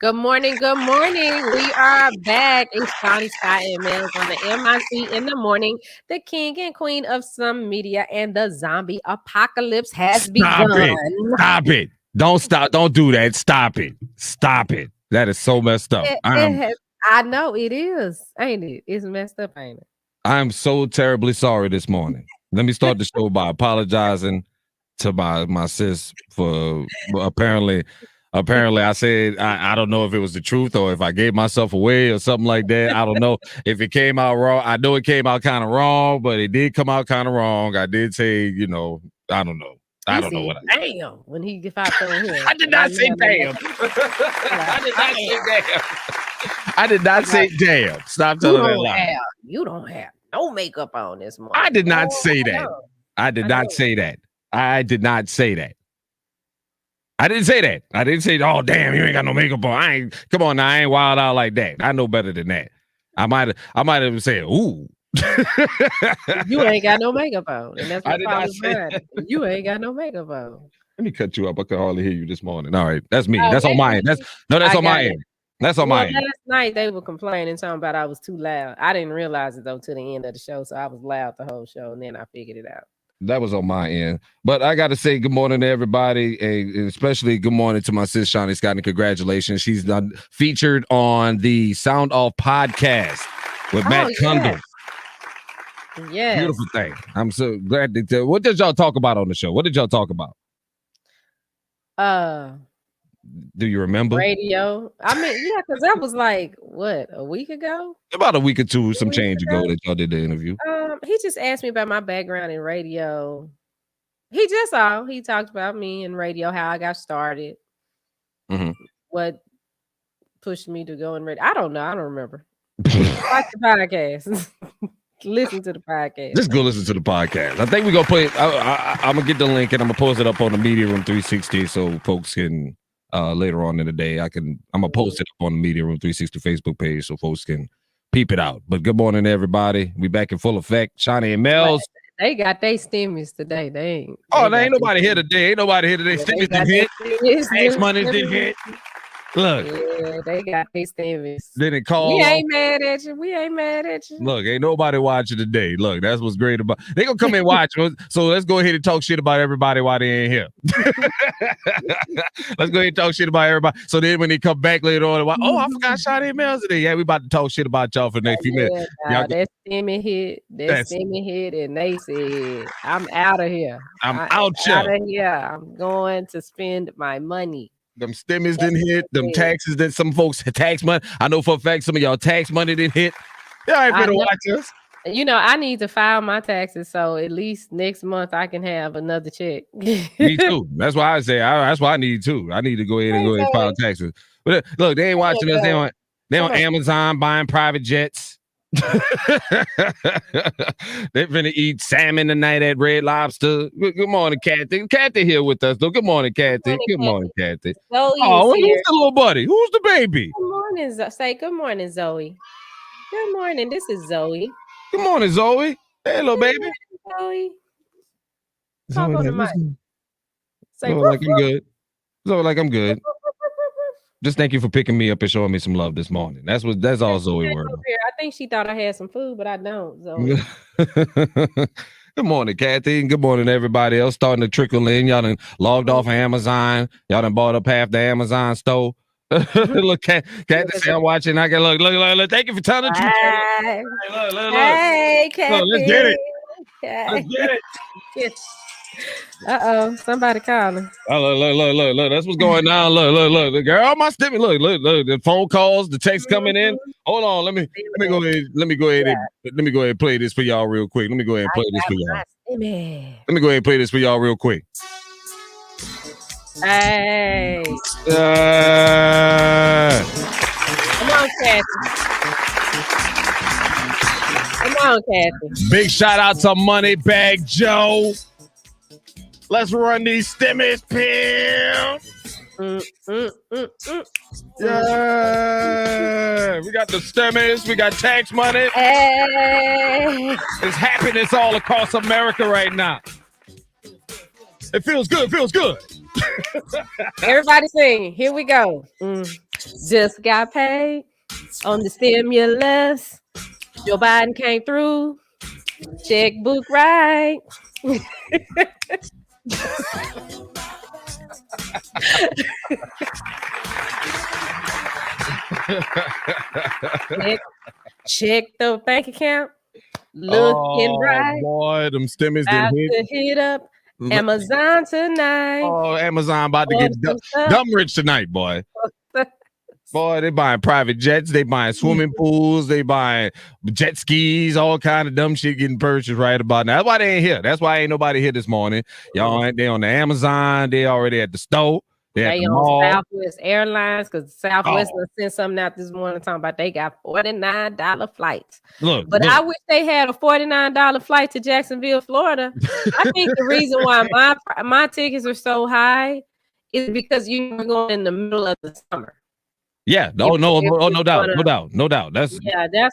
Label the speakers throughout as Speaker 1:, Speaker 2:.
Speaker 1: Good morning, good morning. We are back. It's Shani, Scott, and Melz on the M.I.C in the morning. The king and queen of some media, and the zombie apocalypse has begun.
Speaker 2: Stop it. Don't stop. Don't do that. Stop it. Stop it. That is so messed up.
Speaker 1: I know it is, ain't it? It's messed up, ain't it?
Speaker 2: I'm so terribly sorry this morning. Let me start the show by apologizing to my sis for apparently I said I don't know if it was the truth or if I gave myself away or something like that. I don't know if it came out wrong. I know it came out kind of wrong, but it did come out kind of wrong. I did say, I don't know. I don't know what I
Speaker 1: did. Damn, when he popped on here.
Speaker 2: I did not say damn. I did not say damn. I did not say damn. Stop telling that lie.
Speaker 1: You don't have no makeup on this morning.
Speaker 2: I did not say that. I did not say that. I did not say that. I didn't say that. I didn't say, oh, damn, you ain't got no makeup on. Come on now, I ain't wild out like that. I know better than that. I might have said, ooh.
Speaker 1: You ain't got no makeup on. And that's what I said. You ain't got no makeup on.
Speaker 2: Let me cut you up. I could hardly hear you this morning. All right. That's me. That's on my end. That's on my end. That's on my end.
Speaker 1: Last night they were complaining something about I was too loud. I didn't realize it though till the end of the show. So I was loud the whole show and then I figured it out.
Speaker 2: That was on my end. But I got to say good morning to everybody, and especially good morning to my sis, Shani Scott, and congratulations. She's done featured on the Sound Off podcast with Matt Kundle.
Speaker 1: Yeah.
Speaker 2: Beautiful thing. I'm so glad to what did y'all talk about on the show? What did y'all talk about? Do you remember?
Speaker 1: Radio. I mean, yeah, because that was like, what, a week ago?
Speaker 2: About a week or two, some change ago that y'all did the interview.
Speaker 1: He just asked me about my background in radio. He talked about me in radio, how I got started.
Speaker 2: Mm-hmm.
Speaker 1: What pushed me to go in radio. I don't know. I don't remember. Watch the podcast. Listen to the podcast.
Speaker 2: Just go listen to the podcast. I think we're going to put I'm going to get the link and I'm going to post it up on the Media Room 360 so folks can later on in the day I'm gonna post it up on the Media Room 360 Facebook page so folks can peep it out. But good morning everybody, we back in full effect. Shani and Melz,
Speaker 1: they got their stimulus today. They ain't
Speaker 2: nobody here today. Stimulus didn't hit. Tax money didn't hit. Look,
Speaker 1: yeah, they got their stimulus.
Speaker 2: Then it called.
Speaker 1: We ain't mad at you.
Speaker 2: Look, ain't nobody watching today. Look, that's what's great about. They gonna come and watch. So let's go ahead and talk shit about everybody while they ain't here. Let's go ahead and talk shit about everybody. So then when they come back later on, I forgot Shani and Melz today. Yeah, we about to talk shit about y'all for the next few minutes.
Speaker 1: That stimmy hit, and they said, "I'm out of here.
Speaker 2: I'm out here.
Speaker 1: I'm going to spend my money."
Speaker 2: Them stimmies didn't hit. Them taxes that some folks tax money. I know for a fact some of y'all tax money didn't hit. Y'all ain't better watch us.
Speaker 1: I need to file my taxes so at least next month I can have another check.
Speaker 2: Me too. That's why I say that's why I need too. I need to go ahead and file taxes. But look, they ain't watching us. They on Amazon buying private jets. They're gonna eat salmon tonight at Red Lobster. Good morning, Kathy. Kathy here with us, though. Good morning, Kathy. Good morning, Kathy.
Speaker 1: Who's
Speaker 2: the little buddy? Who's the baby?
Speaker 1: Good morning. Say good morning, Zoe. Good morning. This is Zoe.
Speaker 2: Good morning, Zoe. Hey, little baby.
Speaker 1: Zoe. Talk on the mic.
Speaker 2: Say like I'm good. Zoe, like I'm good. Just thank you for picking me up and showing me some love this morning. That's all Zoe worried about.
Speaker 1: I think she thought I had some food, but I don't, Zoe.
Speaker 2: Good morning, Kathy, and good morning to everybody else starting to trickle in. Y'all done logged off of Amazon. Y'all done bought up half the Amazon store. Look, Kathy say I'm watching. I can look. Thank you for telling the truth.
Speaker 1: Hey, Kathy.
Speaker 2: Let's get it. Let's get it.
Speaker 1: Somebody calling.
Speaker 2: Oh, look. That's what's going on. Look. Girl, my stimmy. Look. The phone calls, the text coming in. Hold on. Let me go ahead and play this for y'all real quick. Let me go ahead and play this for y'all. Let me go ahead and play this for y'all real quick.
Speaker 1: Hey. Come on, Kathy. Come on, Kathy.
Speaker 2: Big shout out to Moneybag Joe. Let's run these stimmies pills. Yeah, we got the stimmies, we got tax money.
Speaker 1: Hey.
Speaker 2: It's happiness all across America right now. It feels good.
Speaker 1: Everybody sing. Here we go. Just got paid on the stimulus. Joe Biden came through. Checkbook right. check the bank account. Looking right.
Speaker 2: Boy, them stimmies
Speaker 1: about to hit up Amazon tonight.
Speaker 2: Oh, Amazon about to get dumb rich tonight, boy. Boy, they buying private jets, they buying swimming pools, they buying jet skis, all kind of dumb shit getting purchased right about now. That's why they ain't here. That's why ain't nobody here this morning. Y'all, they on the Amazon. They already at the store. They at the
Speaker 1: on
Speaker 2: mall.
Speaker 1: Southwest Airlines because Southwest sent something out this morning talking about they got $49 flights.
Speaker 2: Look,
Speaker 1: I wish they had a $49 flight to Jacksonville, Florida. I think the reason why my tickets are so high is because you were going in the middle of the summer.
Speaker 2: Yeah, no doubt.
Speaker 1: That's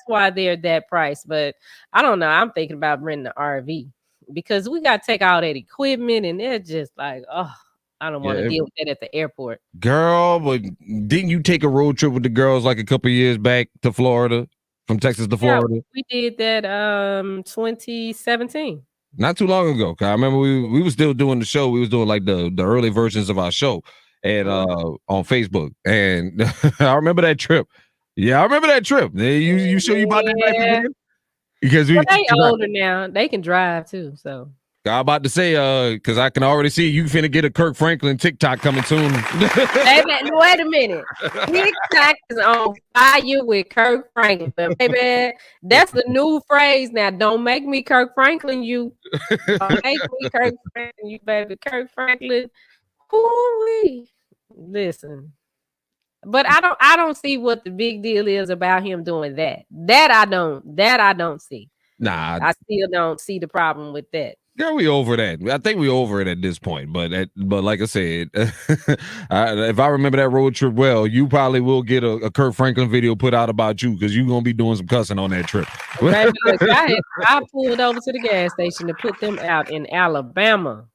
Speaker 1: why they're that price. But I don't know. I'm thinking about renting an RV because we got to take all that equipment, and they're just like, oh, I don't want to deal with that at the airport.
Speaker 2: Girl, but didn't you take a road trip with the girls like a couple years back to Florida, from Texas to Florida?
Speaker 1: We did that 2017.
Speaker 2: Not too long ago. I remember we were still doing the show. We was doing like the early versions of our show. And on Facebook, and I remember that trip. Yeah, I remember that trip. You sure you bought that back again? Because
Speaker 1: they older now, they can drive too. So
Speaker 2: I'm about to say, because I can already see you finna get a Kirk Franklin TikTok coming soon.
Speaker 1: Wait a minute, TikTok is on fire with Kirk Franklin, baby. That's the new phrase now. Don't make me Kirk Franklin, you. Don't make me Kirk Franklin, you, baby. Kirk Franklin. Ooh-wee. Listen, but I don't see what the big deal is about him doing that. That I don't see.
Speaker 2: Nah,
Speaker 1: I still don't see the problem with that.
Speaker 2: Girl, we over that. I think we over it at this point. But like I said, if I remember that road trip well, you probably will get a Kirk Franklin video put out about you because you're gonna be doing some cussing on that trip.
Speaker 1: Baby, look, I pulled over to the gas station to put them out in Alabama.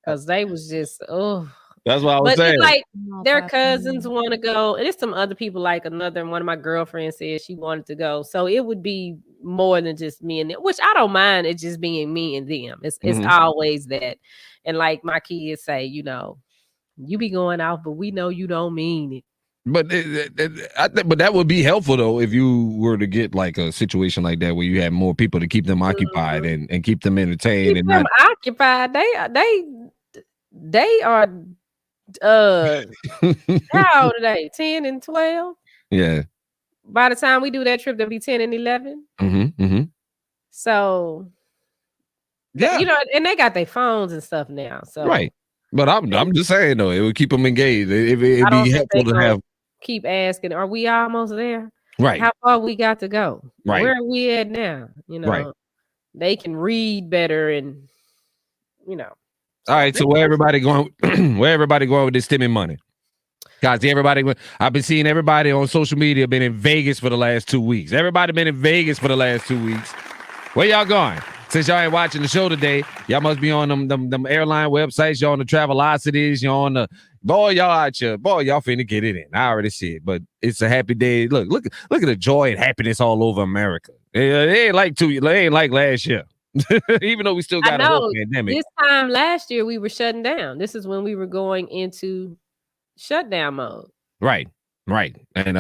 Speaker 1: Because they was just,
Speaker 2: that's what I was saying.
Speaker 1: Like their cousins want to go, and there's some other people. Like one of my girlfriends said she wanted to go, so it would be more than just me and them, which I don't mind. It just being me and them. It's always that, and like my kids say, you be going out, but we know you don't mean it.
Speaker 2: But but that would be helpful though if you were to get like a situation like that where you had more people to keep them occupied and keep them entertained
Speaker 1: keep them occupied. They are how old are they? 10 and 12?
Speaker 2: Yeah.
Speaker 1: By the time we do that trip, they'll be 10 and 11. So yeah, and they got their phones and stuff now. So
Speaker 2: right. But I'm just saying though, it would keep them engaged. It'd be helpful to have.
Speaker 1: Keep asking, are we almost there?
Speaker 2: Right.
Speaker 1: How far we got to go?
Speaker 2: Right.
Speaker 1: Where are we at now?
Speaker 2: Right.
Speaker 1: They can read better and
Speaker 2: All right, so where everybody going with this stimming money? Guys, I've been seeing everybody on social media been in Vegas for the last 2 weeks. Everybody been in Vegas for the last 2 weeks. Where y'all going? Since y'all ain't watching the show today, y'all must be on them airline websites. Y'all on the Travelocities. Y'all on the y'all out here. Y'all finna get it in. I already see it, but it's a happy day. Look at the joy and happiness all over America. It ain't like last year. Even though we still got a pandemic.
Speaker 1: This time last year we were shutting down. This is when we were going into shutdown mode.
Speaker 2: Right. And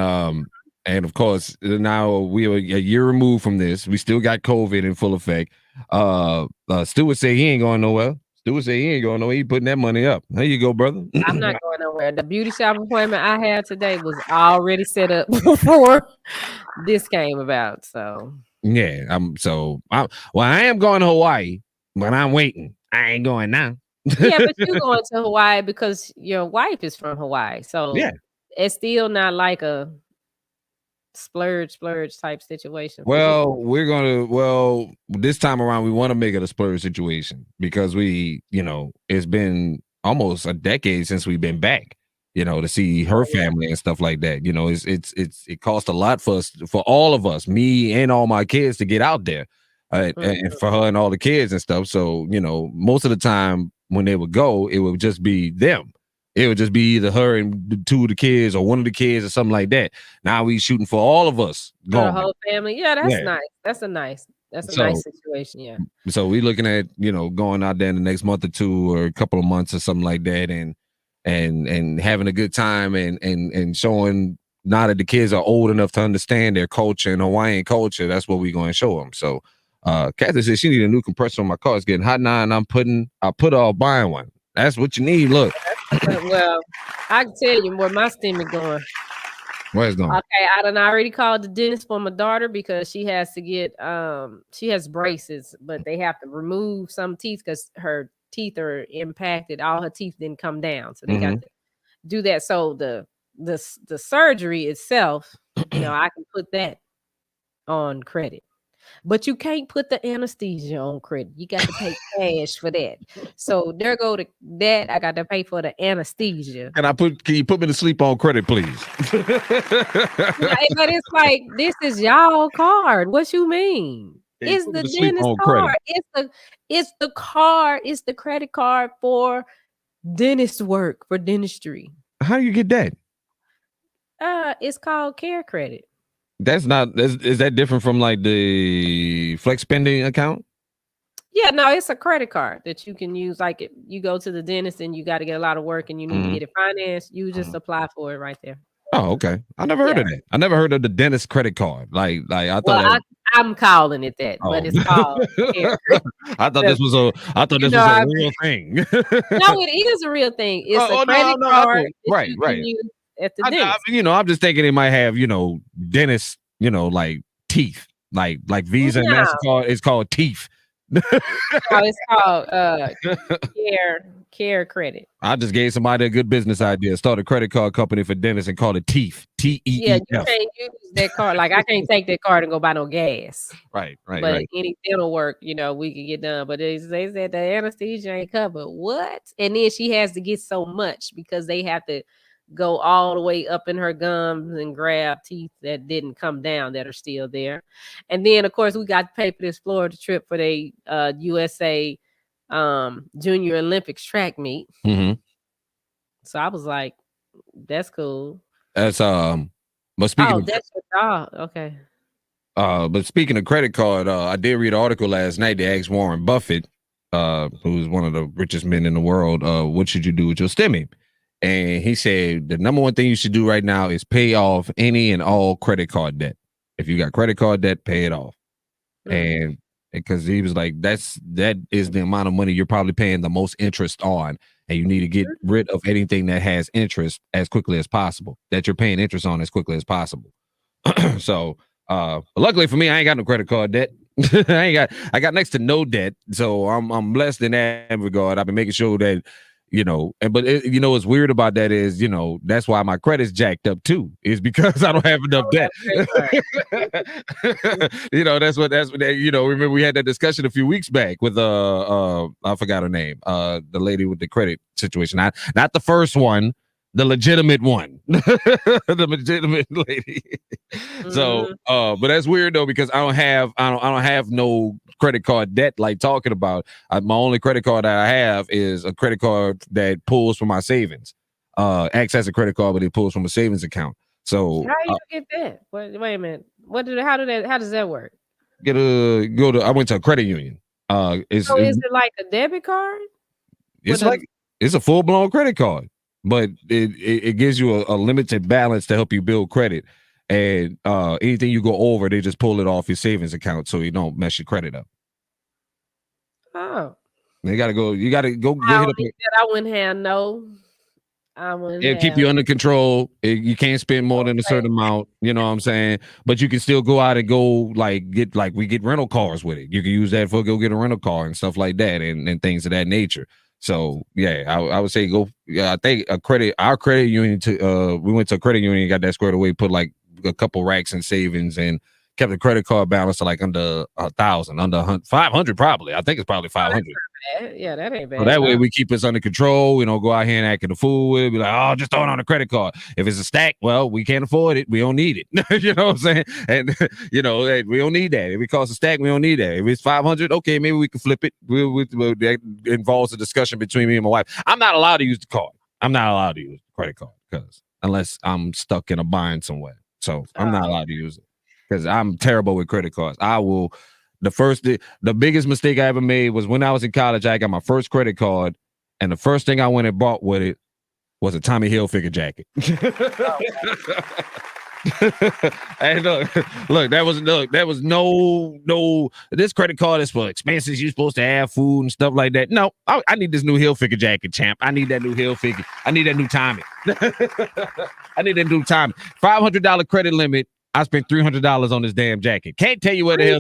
Speaker 2: And of course, now we are a year removed from this. We still got COVID in full effect. Stewart said he ain't going nowhere. Stewart said he ain't going nowhere. He putting that money up. There you go, brother.
Speaker 1: I'm not going nowhere. The beauty shop appointment I had today was already set up before this came about. So
Speaker 2: Yeah, I am going to Hawaii, but I'm waiting. I ain't going now.
Speaker 1: yeah, but you going to Hawaii because your wife is from Hawaii. So
Speaker 2: Yeah.
Speaker 1: it's still not like a splurge type situation for you.
Speaker 2: Well, this time around we want to make it a splurge situation because it's been almost a decade since we've been back, to see her family and stuff like that. It cost a lot for all of us, me and all my kids, to get out there. And for her and all the kids and stuff. So, most of the time when they would go, it would just be them. It would just be either her and the two of the kids or one of the kids or something like that. Now we shooting for all of us
Speaker 1: For the
Speaker 2: going.
Speaker 1: whole family. Yeah, that's nice. That's a nice situation. Yeah.
Speaker 2: So we looking at, going out there in the next month or two or a couple of months or something like that and having a good time and showing now that the kids are old enough to understand their culture and Hawaiian culture. That's what we're going to show them. So Kathy said she need a new compressor on my car. It's getting hot now and I put off buying one. That's what you need. Look.
Speaker 1: Well, I can tell you where my stomach going.
Speaker 2: Where's it going?
Speaker 1: Okay, I done already called the dentist for my daughter because she has to get she has braces, but they have to remove some teeth because her teeth are impacted. All her teeth didn't come down, so they got to do that. So the surgery itself, I can put that on credit. But you can't put the anesthesia on credit. You got to pay cash for that. So there go to that. I got to pay for the anesthesia.
Speaker 2: Can you put me to sleep on credit, please?
Speaker 1: But it's like, this is y'all card. What you mean? It's the dentist card. It's the card. It's the credit card for dentist work, for dentistry.
Speaker 2: How do you get that?
Speaker 1: It's called Care Credit.
Speaker 2: Is that different from like the flex spending account?
Speaker 1: Yeah, no, it's a credit card that you can use. Like if you go to the dentist and you got to get a lot of work and you need to get it financed, you just apply for it right there.
Speaker 2: Oh, okay. I never heard of that. I never heard of the dentist credit card. Like I thought.
Speaker 1: I'm calling it that, but it's called Care Credit.
Speaker 2: I thought this was a real thing.
Speaker 1: No, it is a real thing. It's a credit card.
Speaker 2: Right.
Speaker 1: At the dentist.
Speaker 2: I'm just thinking it might have, dentist, like teeth, like Visa and MasterCard. It's called teeth.
Speaker 1: No, it's called Care Credit.
Speaker 2: I just gave somebody a good business idea. Start a credit card company for dentists and call it Teeth. TEEF.
Speaker 1: Yeah, you can't use that card. Like I can't take that card and go buy no gas.
Speaker 2: Right.
Speaker 1: But any dental work, we can get done. But they said the anesthesia ain't covered. What? And then she has to get so much because they have to go all the way up in her gums and grab teeth that didn't come down that are still there. And then of course we got to pay for this Florida trip for the USA Junior Olympics track meet. So I was like, that's cool.
Speaker 2: That's but speaking
Speaker 1: that's your dog. Okay.
Speaker 2: But speaking of credit card, I did read an article last night. They asked Warren Buffett, who's one of the richest men in the world, what should you do with your stimmy? And he said the number one thing you should do right now is pay off any and all credit card debt. If you got credit card debt, pay it off. And because he was like, that is the amount of money you're probably paying the most interest on. And you need to get rid of anything that has interest as quickly as possible, that you're paying interest on as quickly as possible. So luckily for me, I ain't got no credit card debt. I got next to no debt. So I'm blessed in that regard. I've been making sure that, what's weird about that is, that's why my credit's jacked up too, is because I don't have enough debt. Remember we had that discussion a few weeks back with I forgot her name, the lady with the credit situation, not the first one, the legitimate one, the legitimate lady. So, but that's weird though, because I don't have no credit card debt like talking about. My only credit card that I have is a credit card that pulls from my savings. Acts as a credit card, but it pulls from a savings account. So
Speaker 1: how do you get that? Wait a minute. How does that work?
Speaker 2: I went to a credit union. Is
Speaker 1: it like a debit card?
Speaker 2: It's a full-blown credit card, but it gives you a limited balance to help you build credit. and anything you go over, they just pull it off your savings account so you don't mess your credit up.
Speaker 1: Oh,
Speaker 2: You gotta go. You gotta go
Speaker 1: I
Speaker 2: hit up.
Speaker 1: only said I wouldn't have no. I wouldn't
Speaker 2: It'll keep
Speaker 1: have.
Speaker 2: you under control. You can't spend more than a
Speaker 1: Okay.
Speaker 2: certain amount. You know what I'm saying? But you can still go out and go we get rental cars with it. You can use that for go get a rental car and stuff like that and things of that nature. So yeah, I would say go. Yeah, I think our credit union we went to a credit union, got that squared away, put like a couple racks in savings and kept the credit card balance to like under 1,000, under 500 probably. I think it's probably 500.
Speaker 1: Yeah, that ain't
Speaker 2: So
Speaker 1: bad
Speaker 2: that
Speaker 1: at
Speaker 2: way
Speaker 1: all.
Speaker 2: we keep us under control. We don't go out here and acting a fool with it. Be like, oh, just throw it on a credit card. If it's a stack, well, we can't afford it. We don't need it. You know what I'm saying? And hey, we don't need that. If it costs a stack, we don't need that. If it's 500, okay, maybe we can flip it. That involves a discussion between me and my wife. I'm not allowed to use the card. I'm not allowed to use the credit card because unless I'm stuck in a bind somewhere. So I'm not allowed to use it because I'm terrible with credit cards. I will. The biggest mistake I ever made was when I was in college. I got my first credit card, and the first thing I went and bought with it was a Tommy Hilfiger jacket. Hey, look, that was no. This credit card is for expenses. You're supposed to have food and stuff like that. No, I need this new Hilfiger jacket, champ. I need that new Hilfiger. I need that new Tommy. I need that new Tommy. $500 credit limit. I spent $300 on this damn jacket. Can't tell you where the hell.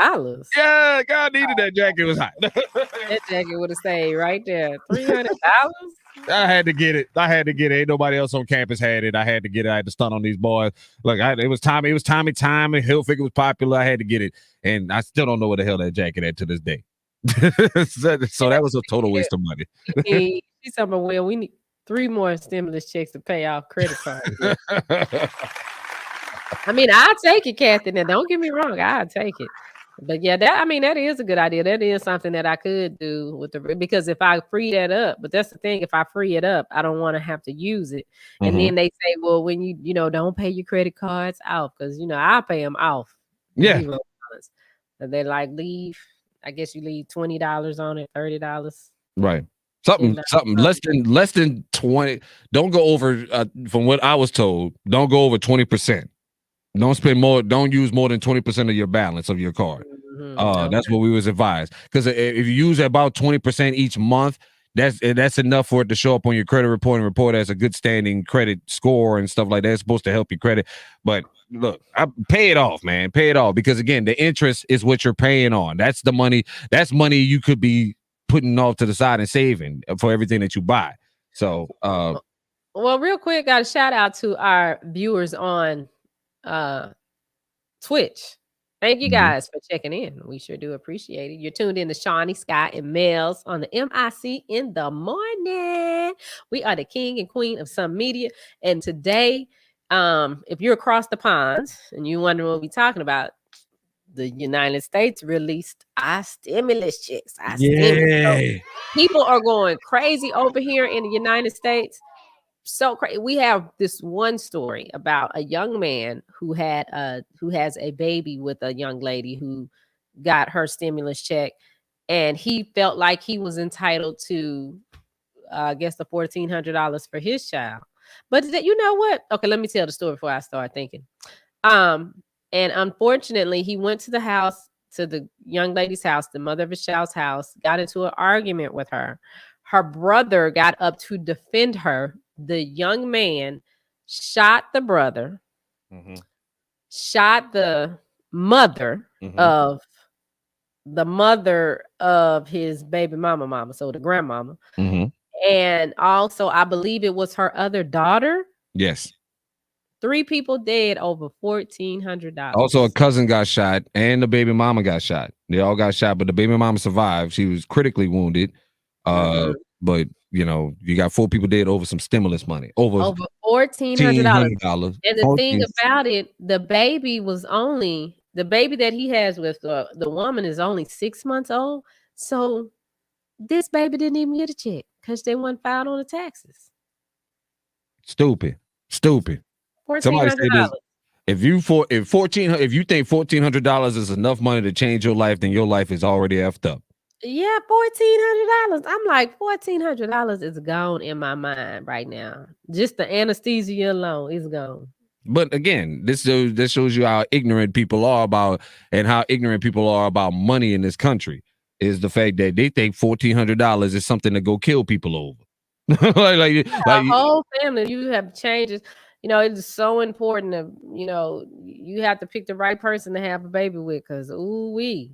Speaker 1: $300.
Speaker 2: Yeah, God needed that jacket. It was hot.
Speaker 1: That jacket would have stayed right there. $300.
Speaker 2: I had to get it. Ain't nobody else on campus had it. I had to get it. I had to stunt on these boys. Look, it was Tommy. It was Tommy time, and Hilfiger was popular. I had to get it, and I still don't know where the hell that jacket at to this day. So that was a total waste of money.
Speaker 1: She's talking about, well, we need 3 more stimulus checks to pay off credit cards. Yeah. I mean, I'll take it, Kathy. Now, don't get me wrong, I'll take it. But yeah, that is a good idea. That is something that I could do with because if I free that up, but that's the thing, if I free it up, I don't want to have to use it. And then they say, well, when you don't pay your credit cards off, because I'll pay them off.
Speaker 2: Yeah.
Speaker 1: $0. And they like leave. I guess you leave $20 on it, $30.
Speaker 2: Right. Something less than 20. Don't go over from what I was told, don't go over 20%. Don't spend more. Don't use more than 20% of your balance of your card. That's what we was advised. Because if you use about 20% each month, that's enough for it to show up on your credit report and report as a good standing credit score and stuff like that. It's supposed to help your credit. But look, pay it off, man. Pay it off because again, the interest is what you're paying on. That's the money. That's money you could be putting off to the side and saving for everything that you buy. So,
Speaker 1: well, real quick, got a shout out to our viewers on Twitch. Thank you guys for checking in. We sure do appreciate it. You're tuned in to Shani, Scott, and Melz on the M.I.C. in the morning. We are the king and queen of some media. And today, if you're across the pond and you wonder what we're talking about, the United States released our stimulus checks. So people are going crazy over here in the United States. So crazy. We have this one story about a young man who has a baby with a young lady who got her stimulus check, and he felt like he was entitled to, I guess, the $1,400 for his child. But you know what? Okay, let me tell the story before I start thinking. And unfortunately, he went to the house, to the young lady's house, the mother of his child's house, got into an argument with her. Her brother got up to defend her. The young man shot the brother, shot the mother of his baby mama, so the grandmama. And also, I believe it was her other daughter.
Speaker 2: Yes.
Speaker 1: 3 people dead, over $1,400.
Speaker 2: Also, a cousin got shot and the baby mama got shot. They all got shot, but the baby mama survived. She was critically wounded. But you got 4 people dead over some stimulus money. Over
Speaker 1: $1,400. And the thing about it, the baby that he has with the woman is only 6 months old. So this baby didn't even get a check because they weren't filed on the taxes.
Speaker 2: Stupid. Somebody say this. If you think $1,400 is enough money to change your life, then your life is already effed up.
Speaker 1: Yeah, $1,400. I'm like, $1,400 is gone in my mind right now. Just the anesthesia alone is gone.
Speaker 2: But again, this shows you how ignorant people are about and how ignorant people are about money in this country is the fact that they think $1,400 is something to go kill people over.
Speaker 1: A whole family, you have changes. It's so important to, you have to pick the right person to have a baby with, because ooh wee,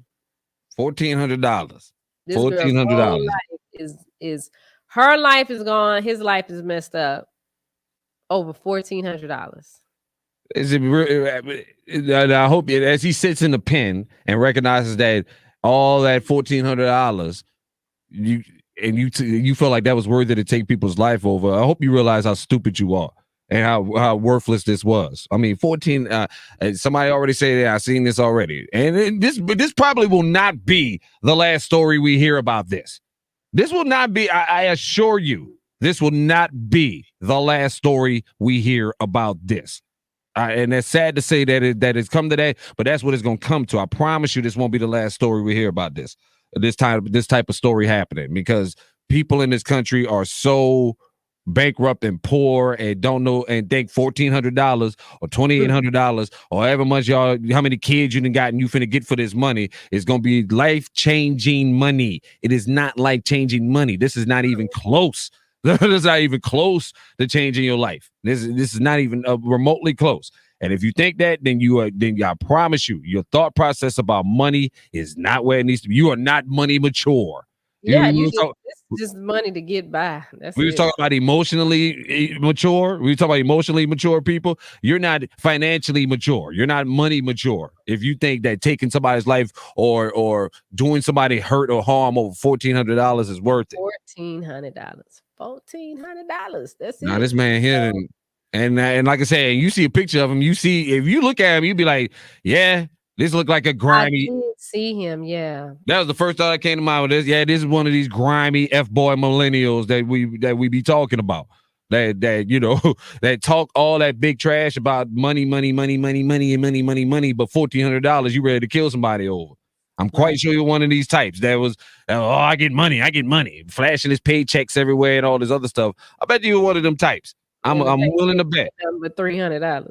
Speaker 2: $1,400.
Speaker 1: this girl's whole
Speaker 2: $1,400.
Speaker 1: life is her life is gone, his life is messed up over $1,400.
Speaker 2: Is it? I hope as he sits in the pen and recognizes that all that $1,400, you you feel like that was worthy to take people's life over. I hope you realize how stupid you are and how worthless this was. I mean, 14. Somebody already said that. I've seen this already, and this probably will not be the last story we hear about this. This will not be. I assure you, this will not be the last story we hear about this. And it's sad to say that it's come to that, but that's what it's going to come to. I promise you, this won't be the last story we hear about this type of story happening, because people in this country are so bankrupt and poor and don't know and think $1,400 or $2,800 or however much how many kids you done got and you finna get for this money is gonna be life-changing money. It is not life-changing money. This is not even close. This is not even close to changing your life. This is not even remotely close. And if you think that, then I promise you, your thought process about money is not where it needs to be. You are not money mature.
Speaker 1: Yeah, this is just money to get by. That's
Speaker 2: We was
Speaker 1: it.
Speaker 2: talking about emotionally mature. We were talking about emotionally mature people. You're not financially mature. You're not money mature. If you think that taking somebody's life or doing somebody hurt or harm over $1,400 is worth it.
Speaker 1: $1,400. $1,400. That's
Speaker 2: Now
Speaker 1: it.
Speaker 2: this man here, and like I said, you see a picture of him. You see, if you look at him, you'd be like, yeah, this look like a
Speaker 1: I
Speaker 2: grimy.
Speaker 1: did see him, yeah.
Speaker 2: That was the first thought that came to mind with this. Yeah, this is one of these grimy F-boy millennials that we be talking about. That that talk all that big trash about money, but $1,400 you ready to kill somebody over. I'm quite sure you're one of these types that was, I get money, flashing his paychecks everywhere and all this other stuff. I bet you were one of them types. I'm willing to bet.
Speaker 1: Number $300.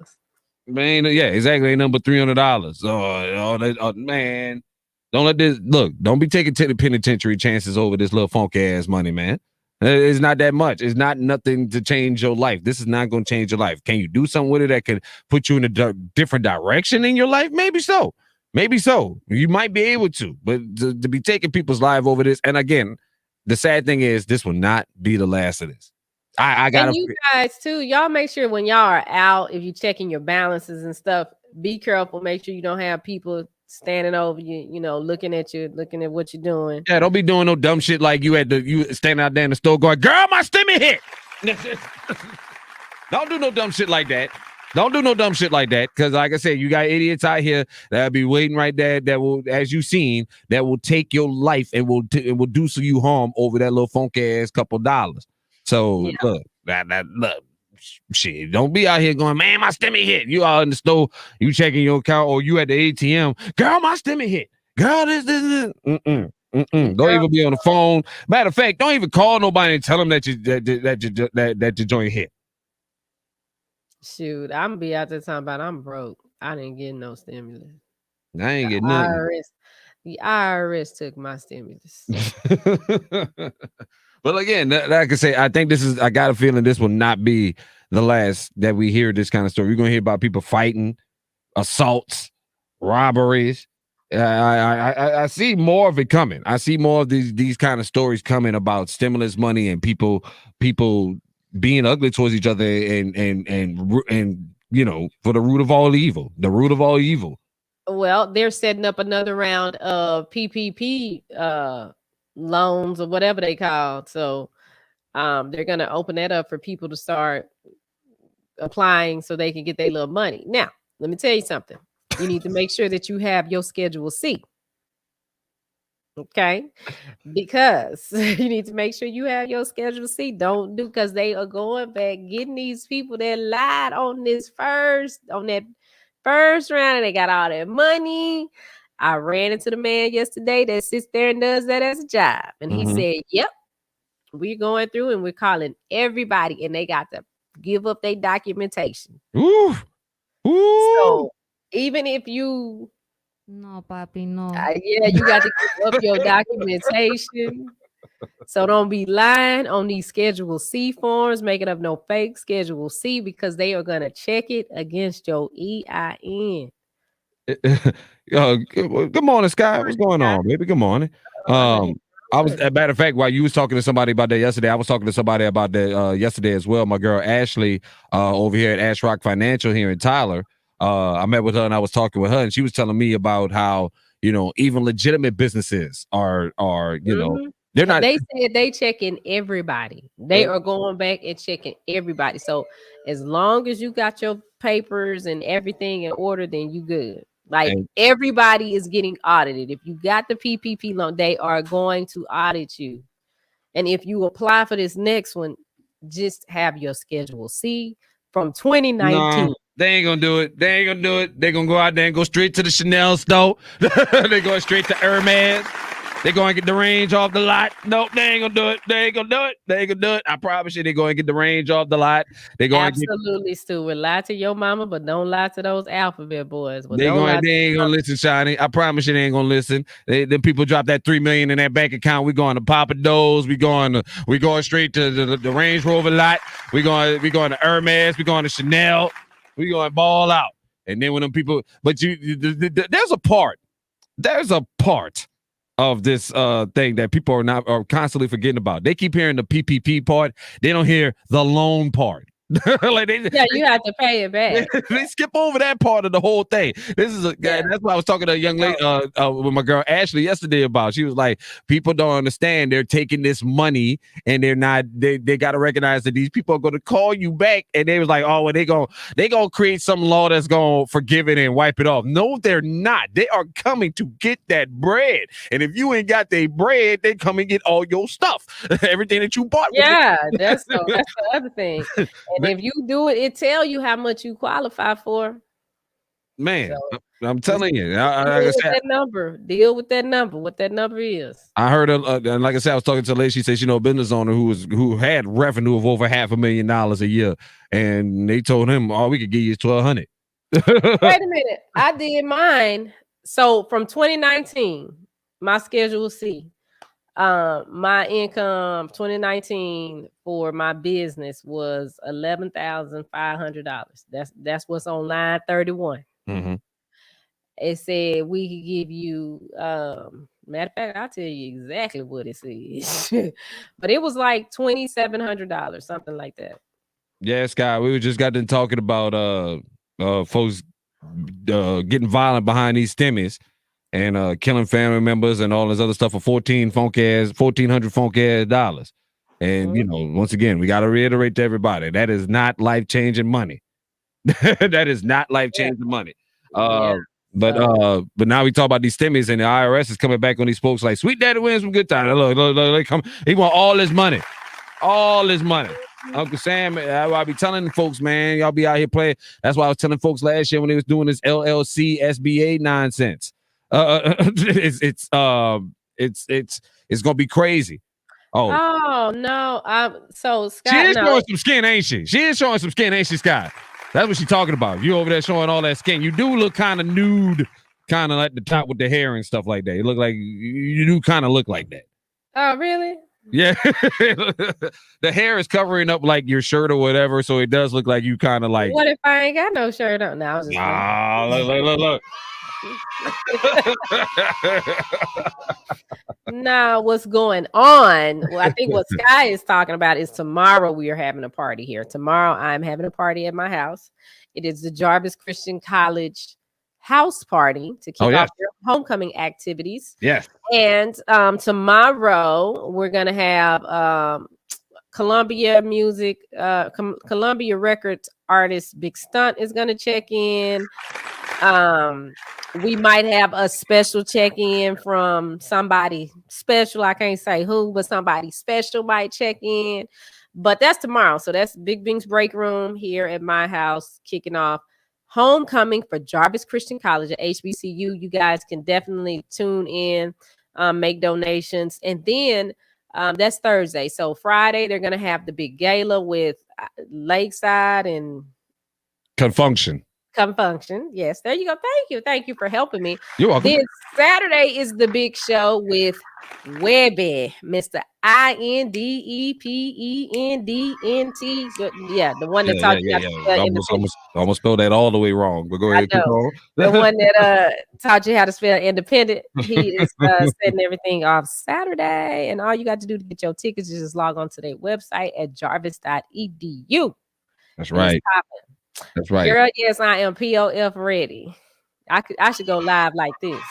Speaker 2: Man, yeah, exactly. Ain't number $300. Man, don't let this look. Don't be taking to the penitentiary chances over this little funky ass money, man. It's not that much. It's not nothing to change your life. This is not going to change your life. Can you do something with it that could put you in a different direction in your life? Maybe so. Maybe so. You might be able to, but to be taking people's life over this. And again, the sad thing is, this will not be the last of this. I got
Speaker 1: you guys too. Y'all make sure when y'all are out, if you're checking your balances and stuff, be careful. Make sure you don't have people standing over you, looking at you, looking at what you're doing.
Speaker 2: Yeah, don't be doing no dumb shit like you standing out there in the store going, girl, my stimmy hit. Don't do no dumb shit like that. Don't do no dumb shit like that. Because like I said, you got idiots out here that'll be waiting right there that will, as you've seen, that will take your life and will do so you harm over that little funky ass couple dollars. So look, look, shit, don't be out here going, man, my stimmy hit. You out in the store, you checking your account, or you at the ATM, girl, my stimmy hit. Girl, this. Don't even be on the phone. Matter of fact, don't even call nobody and tell them that your joint hit.
Speaker 1: Shoot, I'm gonna be out there talking about I'm broke. I didn't get no stimulus.
Speaker 2: I ain't get nothing.
Speaker 1: The IRS took my stimulus.
Speaker 2: But again, like I say, I think I got a feeling this will not be the last that we hear this kind of story. We're going to hear about people fighting, assaults, robberies. I see more of it coming. I see more of these kind of stories coming about stimulus money and people being ugly towards each other and for the root of all evil. The root of all evil.
Speaker 1: Well, they're setting up another round of PPP loans or whatever they call. So they're going to open that up for people to start applying so they can get their little money. Now, let me tell you something. You need to make sure that you have your Schedule C. Okay? Because you need to make sure you have your Schedule C. Don't do, because they are going back getting these people that lied on that first round, and they got all that money. I ran into the man yesterday that sits there and does that as a job. And he said, yep, we're going through and we're calling everybody, and they got to give up their documentation.
Speaker 2: Ooh. Woo!
Speaker 1: So even if you,
Speaker 3: No, papi, no.
Speaker 1: yeah, you got to keep up your documentation. So don't be lying on these Schedule C forms, making up no fake Schedule C because they are gonna check it against your EIN.
Speaker 2: Good morning, Sky. What's going on, baby? Good morning. Um, I was, a matter of fact, while you was talking to somebody about that yesterday, I was talking to somebody about that yesterday as well. My girl Ashley, over here at Ash Rock Financial here in Tyler. I met with her and I was talking with her, and she was telling me about how, even legitimate businesses are
Speaker 1: Mhm.
Speaker 2: they're not.
Speaker 1: They said they checking everybody. They are going back and checking everybody. So as long as you got your papers and everything in order, then you good. Like
Speaker 2: And
Speaker 1: everybody is getting audited. If you got the PPP loan, they are going to audit you. And if you apply for this next one, just have your Schedule C from 2019.
Speaker 2: No, they ain't gonna do it. They ain't gonna do it. They're gonna go out there and go straight to the Chanel store. They going straight to Hermes. They going to get the range off the lot. Nope, they ain't gonna do it. They ain't gonna do it. They ain't gonna do it. I promise you, they going to get the range off the lot. They going to get.
Speaker 1: Absolutely, Stuart. Lie to your mama, but don't lie to those alphabet boys. But
Speaker 2: They
Speaker 1: don't lie
Speaker 2: going.
Speaker 1: to
Speaker 2: They ain't gonna listen, Shani. I promise you, they ain't gonna listen. Them people drop that $3 million in that bank account. We going to Papa Do's. We going straight to the Range Rover lot. We going to Hermes. We going to Chanel. We going to ball out. And then when them people, but there's a part. There's a part of this thing that people are constantly forgetting about. They keep hearing the PPP part. They don't hear the loan part. Like
Speaker 1: yeah, you have to pay it back.
Speaker 2: they skip over that part of the whole thing. This is a guy.
Speaker 1: Yeah.
Speaker 2: That's why I was talking to a young lady with my girl Ashley yesterday about. She was like, people don't understand. They're taking this money and they're not. They got to recognize that these people are going to call you back. And they was like, oh, well, they gonna create some law that's gonna forgive it and wipe it off. No, they're not. They are coming to get that bread. And if you ain't got their bread, they come and get all your stuff, everything that you bought.
Speaker 1: Yeah, that's the other thing. And if you do it, it tell you how much you qualify for.
Speaker 2: Man,
Speaker 1: So
Speaker 2: I'm
Speaker 1: just
Speaker 2: telling you,
Speaker 1: deal
Speaker 2: like I
Speaker 1: with
Speaker 2: said,
Speaker 1: that number. Deal with that number. What that number is.
Speaker 2: I heard, and like I said, I was talking to a lady. She said, a business owner who had revenue of over $500,000 a year, and they told him, "Oh, we could give you 1,200."
Speaker 1: Wait a minute, I did mine. So from 2019, my Schedule C, my income 2019 for my business was $11,500. That's what's on line 31.
Speaker 2: Mm-hmm.
Speaker 1: It said we could give you matter of fact, I'll tell you exactly what it says. But it was like $2,700, something like that.
Speaker 2: Yeah, Scott, we were just got done talking about folks getting violent behind these stimmies and killing family members and all this other stuff for 1,400 funk ass dollars. And once again, we got to reiterate to everybody that is not life changing money. That is not life changing money.
Speaker 1: Yeah.
Speaker 2: But now we talk about these stimmies and the IRS is coming back on these folks like Sweet Daddy wins some good time. Look, come. He want all this money, all this money. Uncle Sam, I be telling folks, man, y'all be out here playing. That's why I was telling folks last year when they was doing this LLC SBA nonsense. It's gonna be crazy.
Speaker 1: Oh no! So Scott,
Speaker 2: she is showing some skin, ain't she? She is showing some skin, ain't she, Scott? That's what she's talking about. You over there showing all that skin. You do look kind of nude, kind of like the top with the hair and stuff like that. You look like you do kind of look like that.
Speaker 1: Oh, really?
Speaker 2: Yeah. The hair is covering up like your shirt or whatever, so it does look like you kind of like.
Speaker 1: What if I ain't got no shirt on? No, I was just
Speaker 2: look.
Speaker 1: Now, what's going on? Well, I think what Sky is talking about is tomorrow we are having a party here. Tomorrow I'm having a party at my house. It is the Jarvis Christian College house party to kick off their homecoming activities.
Speaker 2: Yes.
Speaker 1: And tomorrow we're gonna have Columbia Music, Columbia Records artist Big Stunt is gonna check in. We might have a special check-in from somebody special. I can't say who, but somebody special might check in. But that's tomorrow. So that's Big Bing's Break Room here at my house, kicking off homecoming for Jarvis Christian College at HBCU. You guys can definitely tune in, make donations. And then that's Thursday. So Friday, they're going to have the big gala with Lakeside and
Speaker 2: Confunction.
Speaker 1: Compunction. Yes, there you go. Thank you for helping me.
Speaker 2: You're welcome.
Speaker 1: Then Saturday is the big show with Webby, Mr. Independent. Yeah, the one that taught you how to spell independent.
Speaker 2: Almost spelled that all the way wrong. But go
Speaker 1: I
Speaker 2: ahead, keep
Speaker 1: know.
Speaker 2: on.
Speaker 1: The one that taught you how to spell independent. He is setting everything off Saturday. And all you got to do to get your tickets is just log on to their website at jarvis.edu.
Speaker 2: That's right. That's right.
Speaker 1: Girl, yes, I am POF ready. I should go live like this.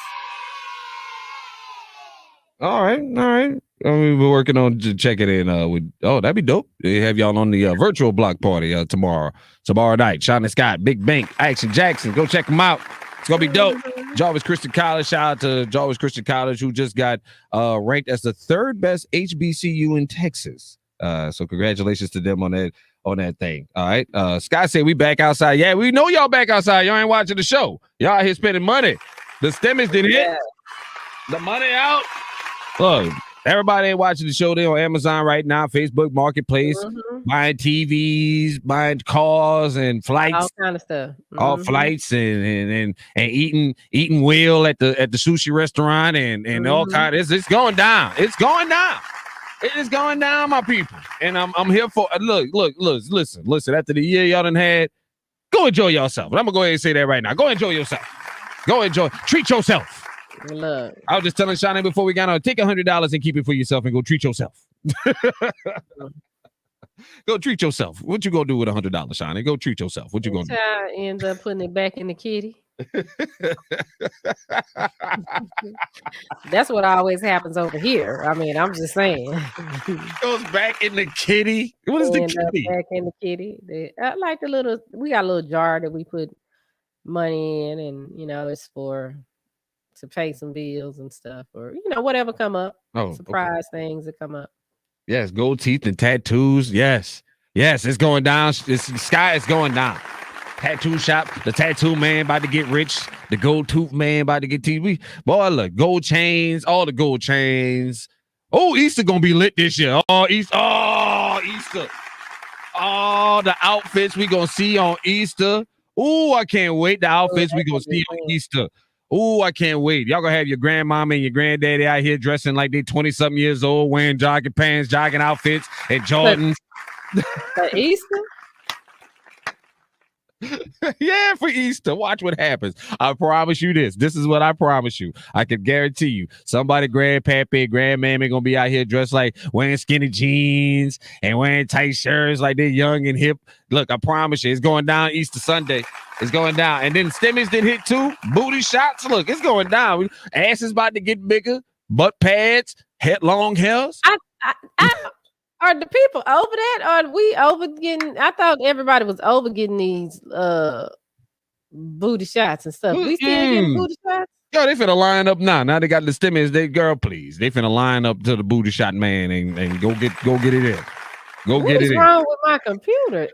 Speaker 2: All right. We're working on checking in with that'd be dope. They have y'all on the virtual block party tomorrow night. Shani Scott, Big Bank, Action Jackson. Go check them out. It's gonna be dope. Jarvis Christian College. Shout out to Jarvis Christian College, who just got ranked as the third best HBCU in Texas. So congratulations to them on that thing. All right. Scott said we back outside. Yeah, we know y'all back outside. Y'all ain't watching the show. Y'all out here spending money. The stimulus didn't hit. The money out. Look, everybody ain't watching the show. They on Amazon right now, Facebook Marketplace, buying TVs, buying cars and flights,
Speaker 1: all kind of stuff.
Speaker 2: All flights and eating well at the sushi restaurant and all kind. It's going down. It's going down. It is going down, my people. And I'm here for look, listen. After the year y'all done had, go enjoy yourself. I'm gonna go ahead and say that right now. Go enjoy yourself. Treat yourself.
Speaker 1: Look,
Speaker 2: I was just telling Shani before we got on, take $100 and keep it for yourself and go treat yourself. Go treat yourself. What you gonna do with $100, Shani? Go treat yourself. What you gonna do?
Speaker 1: I end up putting it back in the kitty. That's what always happens over here. I mean, I'm just saying.
Speaker 2: Goes back in the kitty. What is the kitty?
Speaker 1: Back in the kitty. I like we got a little jar that we put money in, and it's to pay some bills and stuff, or whatever come up. Surprise things that come up.
Speaker 2: Yes, gold teeth and tattoos. Yes, it's going down. The sky is going down. Tattoo shop, the tattoo man about to get rich. The gold tooth man about to get TV. Boy, look, gold chains, all the gold chains. Oh, Easter gonna be lit this year. Easter. Oh, the outfits we gonna see on Easter. Oh, I can't wait. The outfits we gonna see on Easter. Oh, I can't wait. Y'all gonna have your grandmama and your granddaddy out here dressing like they 20-something years old, wearing jogging pants, jogging outfits, and Jordans.
Speaker 1: For Easter?
Speaker 2: Yeah, for Easter. Watch what happens. I promise you this. This is what I promise you. I can guarantee you. Somebody, grandpappy, grandmammy gonna be out here dressed like wearing skinny jeans and wearing tight shirts like they're young and hip. Look, I promise you, it's going down Easter Sunday. It's going down. And then stimmies did hit too. Booty shots. Look, it's going down. Ass is about to get bigger. Butt pads, long hairs.
Speaker 1: Are the people over that? Or are we over getting? I thought everybody was over getting these booty shots and stuff. We still getting booty shots?
Speaker 2: Yo, they finna line up now. Now they got the stimulus. They please. They finna line up to the booty shot man and go get it in.
Speaker 1: What is wrong with my computer?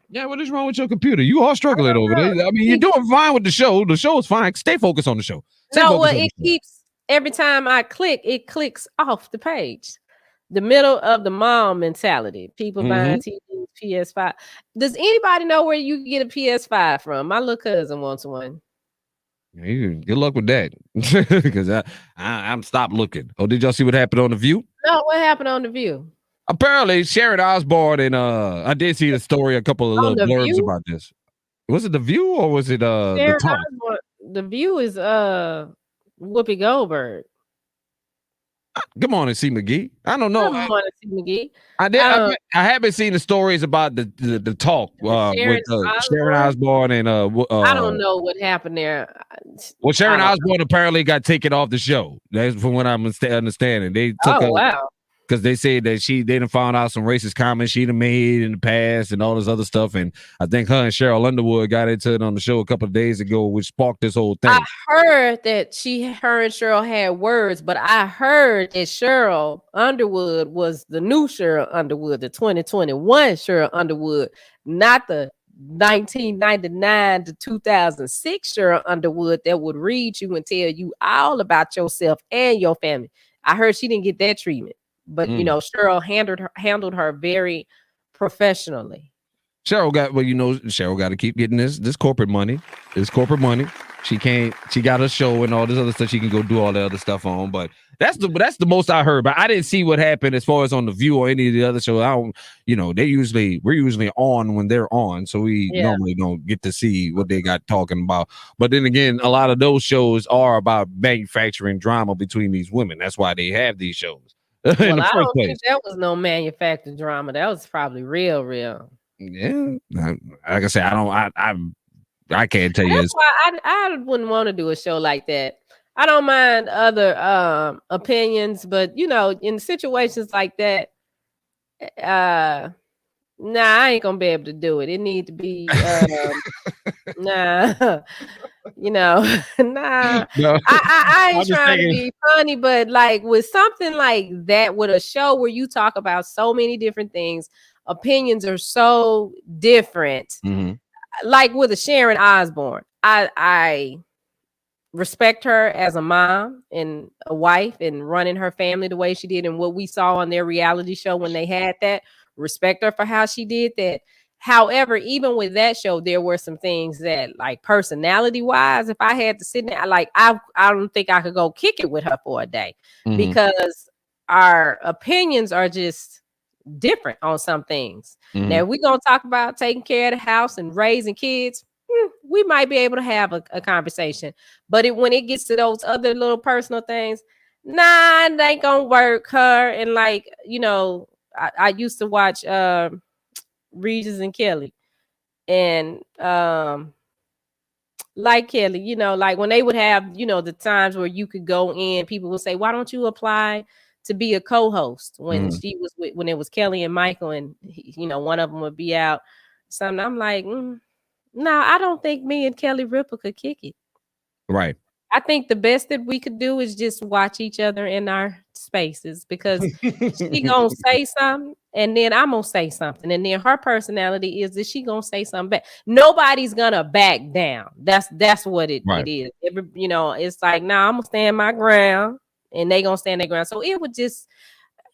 Speaker 2: Yeah, what is wrong with your computer? You are struggling over there. I mean, you're doing fine with the show. The show is fine. Stay focused on the show.
Speaker 1: It keeps every time I click, it clicks off the page. The middle of the mom mentality. People buying TVs, PS5. Does anybody know where you can get a PS5 from? My little cousin wants one.
Speaker 2: Good luck with that. Because I'm stopped looking. Oh, did y'all see what happened on The View?
Speaker 1: No, what happened on The View?
Speaker 2: Apparently, Sharon Osbourne and I did see the story, a couple of little blurbs about this. Was it The View or was it The Talk?
Speaker 1: The View is Whoopi Goldberg.
Speaker 2: Good morning, C. McGee. I don't know.
Speaker 1: Good morning, C. McGee.
Speaker 2: I haven't seen the stories about the talk with Sharon Osbourne and
Speaker 1: I don't know what happened there.
Speaker 2: Well, Sharon Osbourne apparently got taken off the show. That's from what I'm understanding. They took her.
Speaker 1: Wow.
Speaker 2: Because they said that they done found out some racist comments she'd have made in the past and all this other stuff. And I think her and Cheryl Underwood got into it on the show a couple of days ago, which sparked this whole thing.
Speaker 1: I heard that her and Cheryl had words, but I heard that Cheryl Underwood was the new Cheryl Underwood, the 2021 Cheryl Underwood, not the 1999 to 2006 Cheryl Underwood that would read you and tell you all about yourself and your family. I heard she didn't get that treatment. But Cheryl handled her very professionally.
Speaker 2: Cheryl got, well, Cheryl got to keep getting this corporate money. This corporate money. She got a show and all this other stuff. She can go do all the other stuff on. But that's the most I heard. But I didn't see what happened as far as on The View or any of the other shows. I don't, we're usually on when they're on. So we normally don't get to see what they got talking about. But then again, a lot of those shows are about manufacturing drama between these women. That's why they have these shows.
Speaker 1: Well, I don't think that was no manufactured drama. That was probably real.
Speaker 2: Yeah. Like I said, I can't tell you.
Speaker 1: That's why I wouldn't want to do a show like that. I don't mind other opinions, but in situations like that, I ain't gonna be able to do it. It need to be nah. Nah. No. I ain't trying to be funny, but like with something like that, with a show where you talk about so many different things, opinions are so different.
Speaker 2: Mm-hmm.
Speaker 1: Like with a Sharon Osbourne, I respect her as a mom and a wife and running her family the way she did, and what we saw on their reality show when they had that. Respect her for how she did that. However, even with that show, there were some things that, like, personality wise, if I had to sit there, I don't think I could go kick it with her for a day, because our opinions are just different on some things. Now, we're gonna talk about taking care of the house and raising kids. We might be able to have a conversation, but when it gets to those other little personal things, it ain't gonna work. Her and I used to watch Regis and Kelly, and like Kelly, like when they would have, the times where you could go in, people would say, "Why don't you apply to be a co-host?" When when it was Kelly and Michael, and one of them would be out something. I'm like, no, I don't think me and Kelly Ripa could kick it.
Speaker 2: Right.
Speaker 1: I think the best that we could do is just watch each other in our spaces, because she gonna say something and then I'm gonna say something, and then her personality is that she gonna say something back. Nobody's gonna back down. That's what it is. It's like, I'm gonna stand my ground and they gonna stand their ground. So it would just,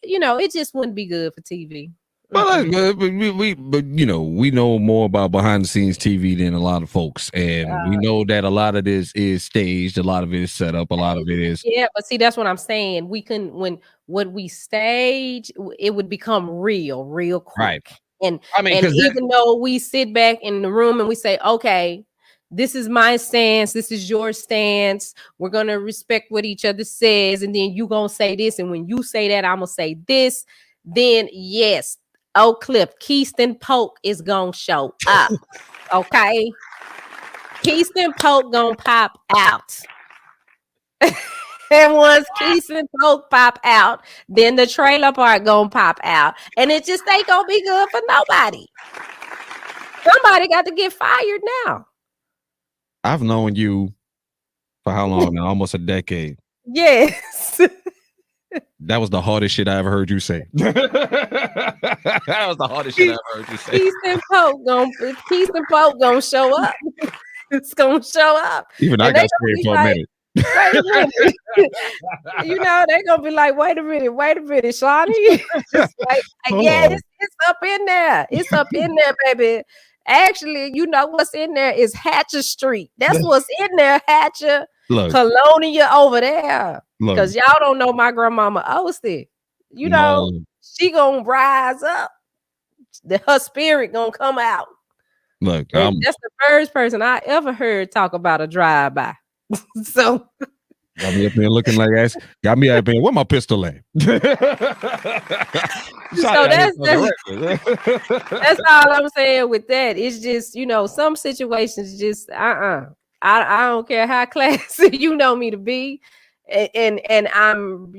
Speaker 1: it just wouldn't be good for TV.
Speaker 2: But we know more about behind the scenes TV than a lot of folks, and we know that a lot of this is staged, a lot of it is set up, a lot of it is.
Speaker 1: Yeah, but see, that's what I'm saying. We can, when we stage, it would become real quick.
Speaker 2: Right.
Speaker 1: And even though we sit back in the room and we say, okay, this is my stance, this is your stance, we're gonna respect what each other says, and then you gonna say this, and when you say that, I'm gonna say this, then yes. Oak Cliff, Keystone Polk is gonna show up. Okay. Keystone Polk gonna pop out. And once Keystone Polk pop out, then the trailer park gonna pop out. And it just ain't gonna be good for nobody. Somebody got to get fired now.
Speaker 2: I've known you for how long now? Almost a decade.
Speaker 1: Yes.
Speaker 2: That was the hardest shit I ever heard you say. That was the hardest shit I ever heard you say.
Speaker 1: Keystone Polk gonna show up. It's gonna show up.
Speaker 2: Even I got scared for a minute.
Speaker 1: Wait a minute. They're gonna be like, wait a minute, Shani. Yeah, it's up in there. It's up in there, baby. Actually, what's in there is Hatcher Street. That's what's in there, Hatcher.
Speaker 2: Look,
Speaker 1: Colonia over there. Because y'all don't know my grandmama Osty. She gonna rise up. Her spirit gonna come out.
Speaker 2: Look,
Speaker 1: that's the first person I ever heard talk about a drive-by. So
Speaker 2: got me up there looking like ass. Got me up there. Where my pistol at?
Speaker 1: So that's all I'm saying with that. It's just, some situations just I don't care how classy you know me to be. And I'm,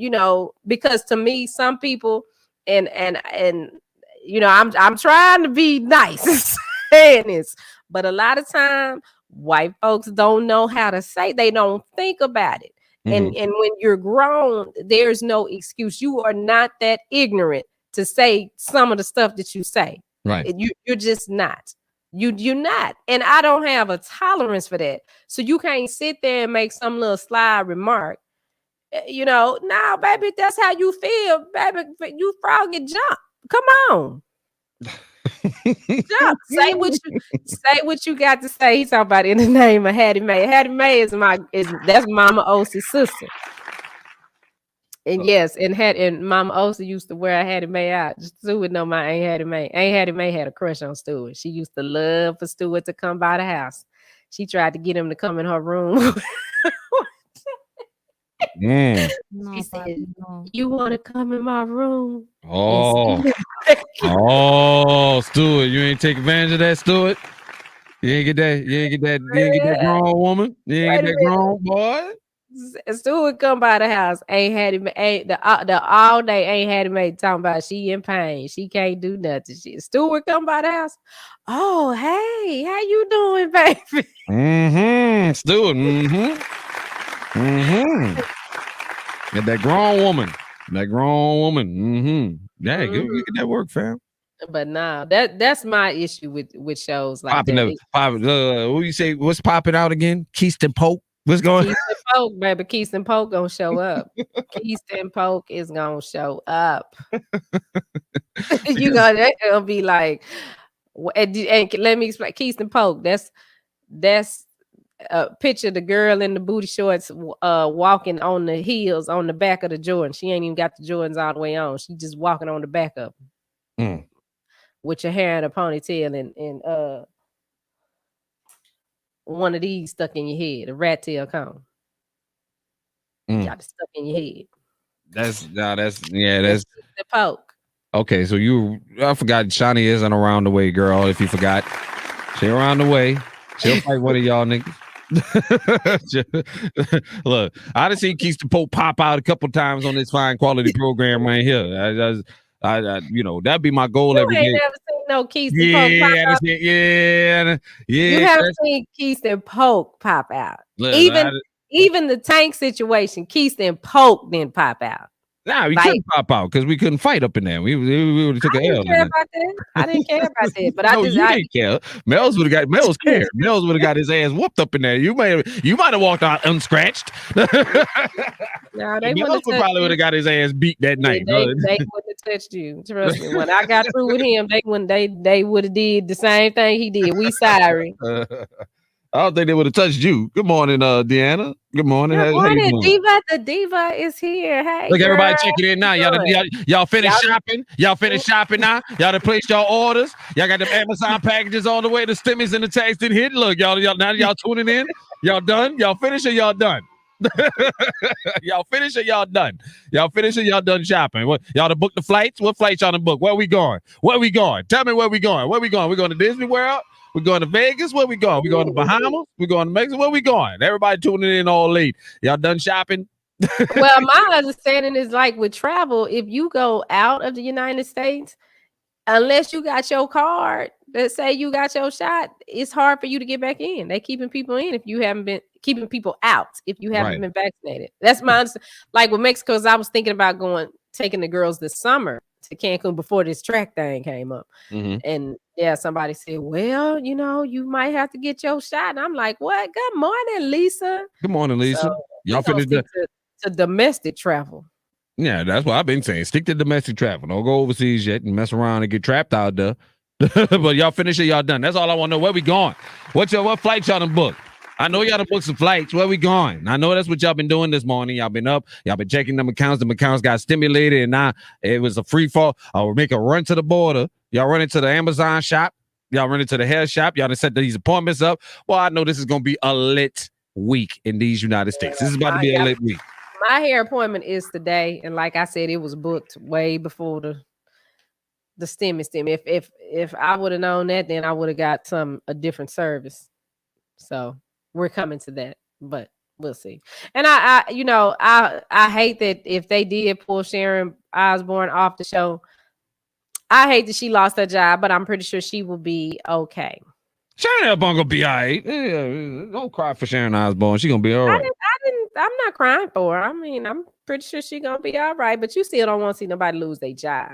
Speaker 1: because to me, some people and I'm trying to be nice saying this, but a lot of time white folks don't know how to say, they don't think about it. And when you're grown, there's no excuse. You are not that ignorant to say some of the stuff that you say.
Speaker 2: Right.
Speaker 1: You're just not. You're not. And I don't have a tolerance for that. So you can't sit there and make some little sly remark. Nah, baby, that's how you feel, baby. You frog get jumped. Come on. Say what you got to say. He's talking about in the name of Hattie Mae. Hattie Mae that's Mama Osie's sister. And yes, and Mama Osie used to wear Hattie Mae out. Stewart know my Aunt Hattie Mae. Aunt Hattie Mae had a crush on Stewart. She used to love for Stewart to come by the house. She tried to get him to come in her room.
Speaker 2: Mm.
Speaker 1: She
Speaker 3: No,
Speaker 1: said,
Speaker 3: papi, no.
Speaker 1: "You want to come in my room?" And
Speaker 2: Oh,
Speaker 1: Stewart,
Speaker 2: Stuart, you ain't take advantage of that, Stuart. You ain't get that. You ain't get that. You ain't get that grown woman. You ain't
Speaker 1: wait
Speaker 2: get
Speaker 1: a
Speaker 2: that
Speaker 1: minute.
Speaker 2: grown boy.
Speaker 1: Stewart come by the house. Ain't Hattie Mae. Ain't the all day ain't Hattie Mae talking about she in pain. She can't do nothing. Stewart come by the house. Oh, hey, how you doing, baby?
Speaker 2: Mm-hmm. Stuart. Mm-hmm. Mm-hmm. Get that grown woman. That grown woman. Mm-hmm. Yeah,
Speaker 1: Mhm.
Speaker 2: get that work, fam.
Speaker 1: But nah, that's my issue with shows like
Speaker 2: Popping
Speaker 1: that.
Speaker 2: up. What you say? What's popping out again? Keystone Pope. What's going?
Speaker 1: Keystone Polk, baby. Keystone Polk gonna show up. Keystone Polk is gonna show up. You know, they're gonna be like, and let me explain. Keystone Polk, that's picture the girl in the booty shorts walking on the heels on the back of the Jordan. She ain't even got the Jordans all the way on. She just walking on the back of them with your hair in a ponytail and one of these stuck in your head, a rat tail comb. Got it stuck in your head.
Speaker 2: That's
Speaker 1: That's the Polk.
Speaker 2: okay. So I forgot Shani isn't around the way, girl. If you forgot, she around the way. She'll fight one of y'all niggas. Look, I done seen Keystone Pope pop out a couple times on this fine quality program right here. That'd be my goal every
Speaker 1: You ain't
Speaker 2: day.
Speaker 1: never seen no Keystone Polk pop out.
Speaker 2: Yeah.
Speaker 1: You haven't seen Keystone Polk pop out.
Speaker 2: Look,
Speaker 1: Even the tank situation, Keystone Polk didn't pop out.
Speaker 2: Nah, we couldn't pop out because we couldn't fight up in there. We would have took an L.
Speaker 1: I didn't care about that, but
Speaker 2: No, you didn't care. Melz would have got Melz cared. Melz would have got his ass whooped up in there. You might have walked out unscratched.
Speaker 1: No,
Speaker 2: they probably would have got his ass beat that night.
Speaker 1: They wouldn't have touched you. Trust me. When I got through with him, they would have did the same thing he did. We sorry.
Speaker 2: I don't think they would have touched you. Good morning, Deanna. Good morning.
Speaker 1: Good morning, Diva. The Diva is here. Hey,
Speaker 2: look,
Speaker 1: girl.
Speaker 2: everybody checking in now. Y'all finished shopping. Y'all finished shopping now. Y'all done placed y'all orders. Y'all got them Amazon packages all the way. The stimmies and the tags didn't hit. Look, y'all tuning in. Y'all done? Y'all finished or y'all done? Y'all finished or y'all done? Y'all finished or y'all done shopping? What y'all to book the flights? What flights y'all to book? Where we going? Where we going? Tell me where we going. Where we going? We going to Disney World? We're going to Vegas. Where we going? We going to Bahamas? We going to Mexico? Where we going? Everybody tuning in all late. Y'all done shopping?
Speaker 1: Well, my understanding is like with travel, if you go out of the United States, unless you got your card that say you got your shot, it's hard for you to get back in. They keeping people in if you haven't been keeping people out if you haven't been vaccinated. That's my like with Mexico. I was thinking about taking the girls this summer to Cancun before this track thing came up. And somebody said, well, you might have to get your shot. And I'm like, what? Good morning, Lisa.
Speaker 2: Good morning, Lisa.
Speaker 1: So
Speaker 2: y'all finished
Speaker 1: to domestic travel.
Speaker 2: Yeah, that's what I've been saying. Stick to domestic travel. Don't go overseas yet and mess around and get trapped out there. But y'all finished or y'all done? That's all I want to know. Where we going? What flights y'all done booked? I know y'all done booked some flights. Where we going? I know that's what y'all been doing this morning. Y'all been up. Y'all been checking them accounts. Them accounts got stimulated, and now it was a free fall. I will make a run to the border. Y'all run into the Amazon shop. Y'all run into the hair shop. Y'all done set these appointments up. Well, I know this is going to be a lit week in these United States. This is about to be a lit week.
Speaker 1: My hair appointment is today, and like I said, it was booked way before the stim. If I would have known that, then I would have got a different service. So we're coming to that, but we'll see. And I hate that if they did pull Sharon Osbourne off the show. I hate that she lost her job, but I'm pretty sure she will be okay.
Speaker 2: Sharon Osbourne gonna be all right. Don't cry for Sharon Osbourne. She gonna be all right.
Speaker 1: I'm not crying for her. I mean, I'm pretty sure she gonna be all right. But you still don't want to see nobody lose their job.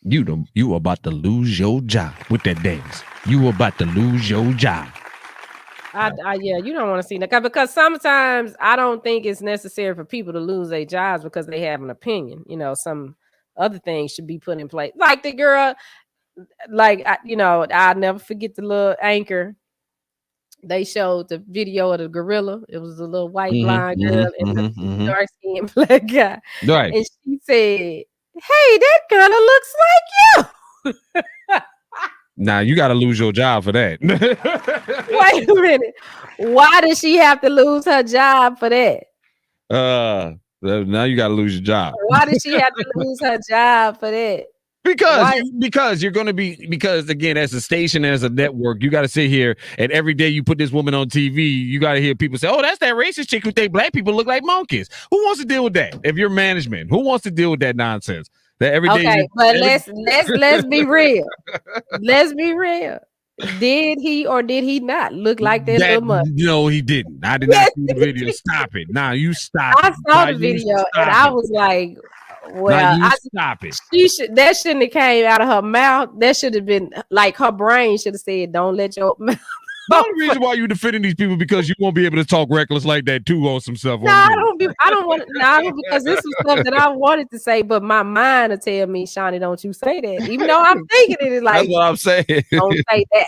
Speaker 2: You about to lose your job with that dance. You about to lose your job.
Speaker 1: You don't want to see that because sometimes I don't think it's necessary for people to lose their jobs because they have an opinion. Some other things should be put in place. Like the girl, like I'll never forget the little anchor. They showed the video of the gorilla. It was a little white blonde girl and the dark skinned black guy.
Speaker 2: Right.
Speaker 1: And she said, "Hey, that kind of looks like you."
Speaker 2: Now you got to lose your job for that.
Speaker 1: Wait a minute. Why did she have to lose her job for that?
Speaker 2: Now you got to lose your job.
Speaker 1: Why did she have to lose her job for that?
Speaker 2: Because you're going to be, because again, as a station, as a network, you got to sit here and every day you put this woman on TV, you got to hear people say, "Oh, that's that racist chick who think black people look like monkeys." Who wants to deal with that? If you're management, who wants to deal with that nonsense? That every day.
Speaker 1: Okay, but let's be real. Let's be real. Did he or did he not look like that little monkey?
Speaker 2: No, he didn't. I did not see the video. Stop it. Now you stop.
Speaker 1: I saw the video and I was like, well,
Speaker 2: stop it.
Speaker 1: That shouldn't have came out of her mouth. That should have been like her brain should have said, "Don't let your mouth."
Speaker 2: The only reason why you defending these people because you won't be able to talk reckless like that too on some stuff.
Speaker 1: No, I don't want to. Because this is stuff that I wanted to say, but my mind will tell me, "Shani, don't you say that." Even though I'm thinking it is like,
Speaker 2: that's what I'm saying.
Speaker 1: Don't say that.